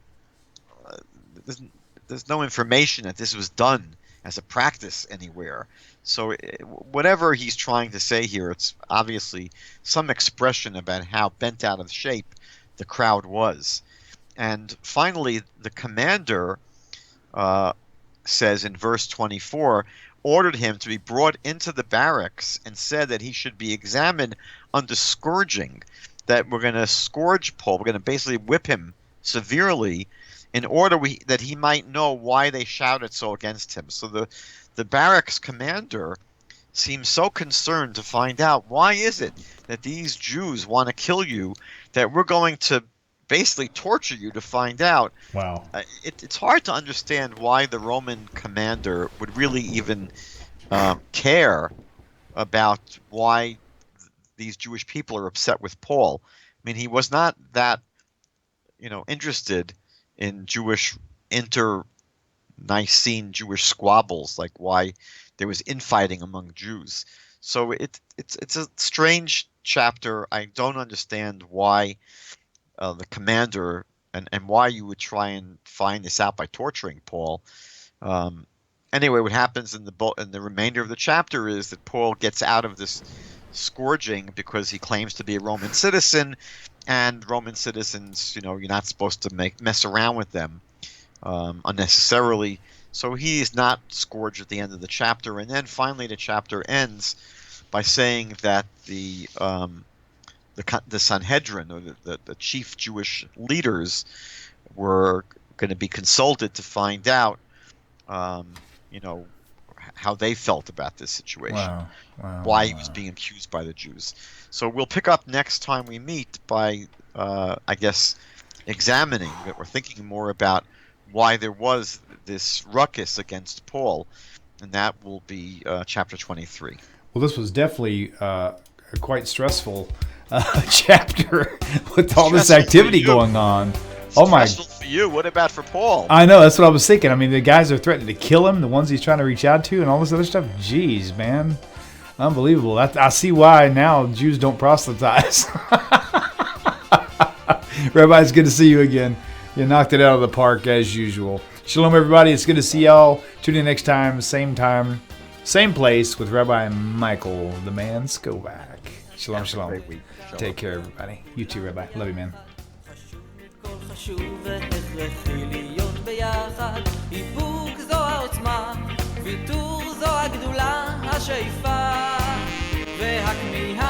information that this was done as a practice anywhere. So whatever he's trying to say here, it's obviously some expression about how bent out of shape the crowd was. And finally, the commander says in verse 24, ordered him to be brought into the barracks and said that he should be examined under scourging, that we're going to scourge Paul, we're going to basically whip him severely in order that he might know why they shouted so against him. So the barracks commander seems so concerned to find out, why is it that these Jews want to kill you, that we're going to basically torture you to find out. Wow. It's hard to understand why the Roman commander would really even care about why these Jewish people are upset with Paul. I mean, he was not that, interested in Jewish inter-Nicene Jewish squabbles, like why there was infighting among Jews. So it's a strange chapter. I don't understand why the commander and why you would try and find this out by torturing Paul. Anyway, what happens in the remainder of the chapter is that Paul gets out of this scourging because he claims to be a Roman citizen, and Roman citizens, you're not supposed to mess around with them unnecessarily. So he is not scourged at the end of the chapter, and then finally the chapter ends by saying that the Sanhedrin, or the chief Jewish leaders, were going to be consulted to find out, how they felt about this situation, why he was being accused by the Jews. So we'll pick up next time we meet by, I guess, examining or thinking more about why there was this ruckus against Paul, and that will be chapter 23. Well, this was definitely a quite stressful chapter with all this activity going on. Oh my! Stressful for you. What about for Paul? I know, that's what I was thinking. I mean, the guys are threatening to kill him, the ones he's trying to reach out to, and all this other stuff. Jeez, man, unbelievable. I see why now Jews don't proselytize. Rabbi, it's good to see you again. You knocked it out of the park as usual. Shalom, everybody. It's good to see y'all. Tune in next time, same place with Rabbi Michael, the man Skobac. Shalom, shalom. Great week. Take care, everybody. You too, Rabbi. Love you, man. חשוב והכרחי להיות ביחד, איפוק זו העוצמה, ויתור זו הגדולה, השאיפה והכמיהה.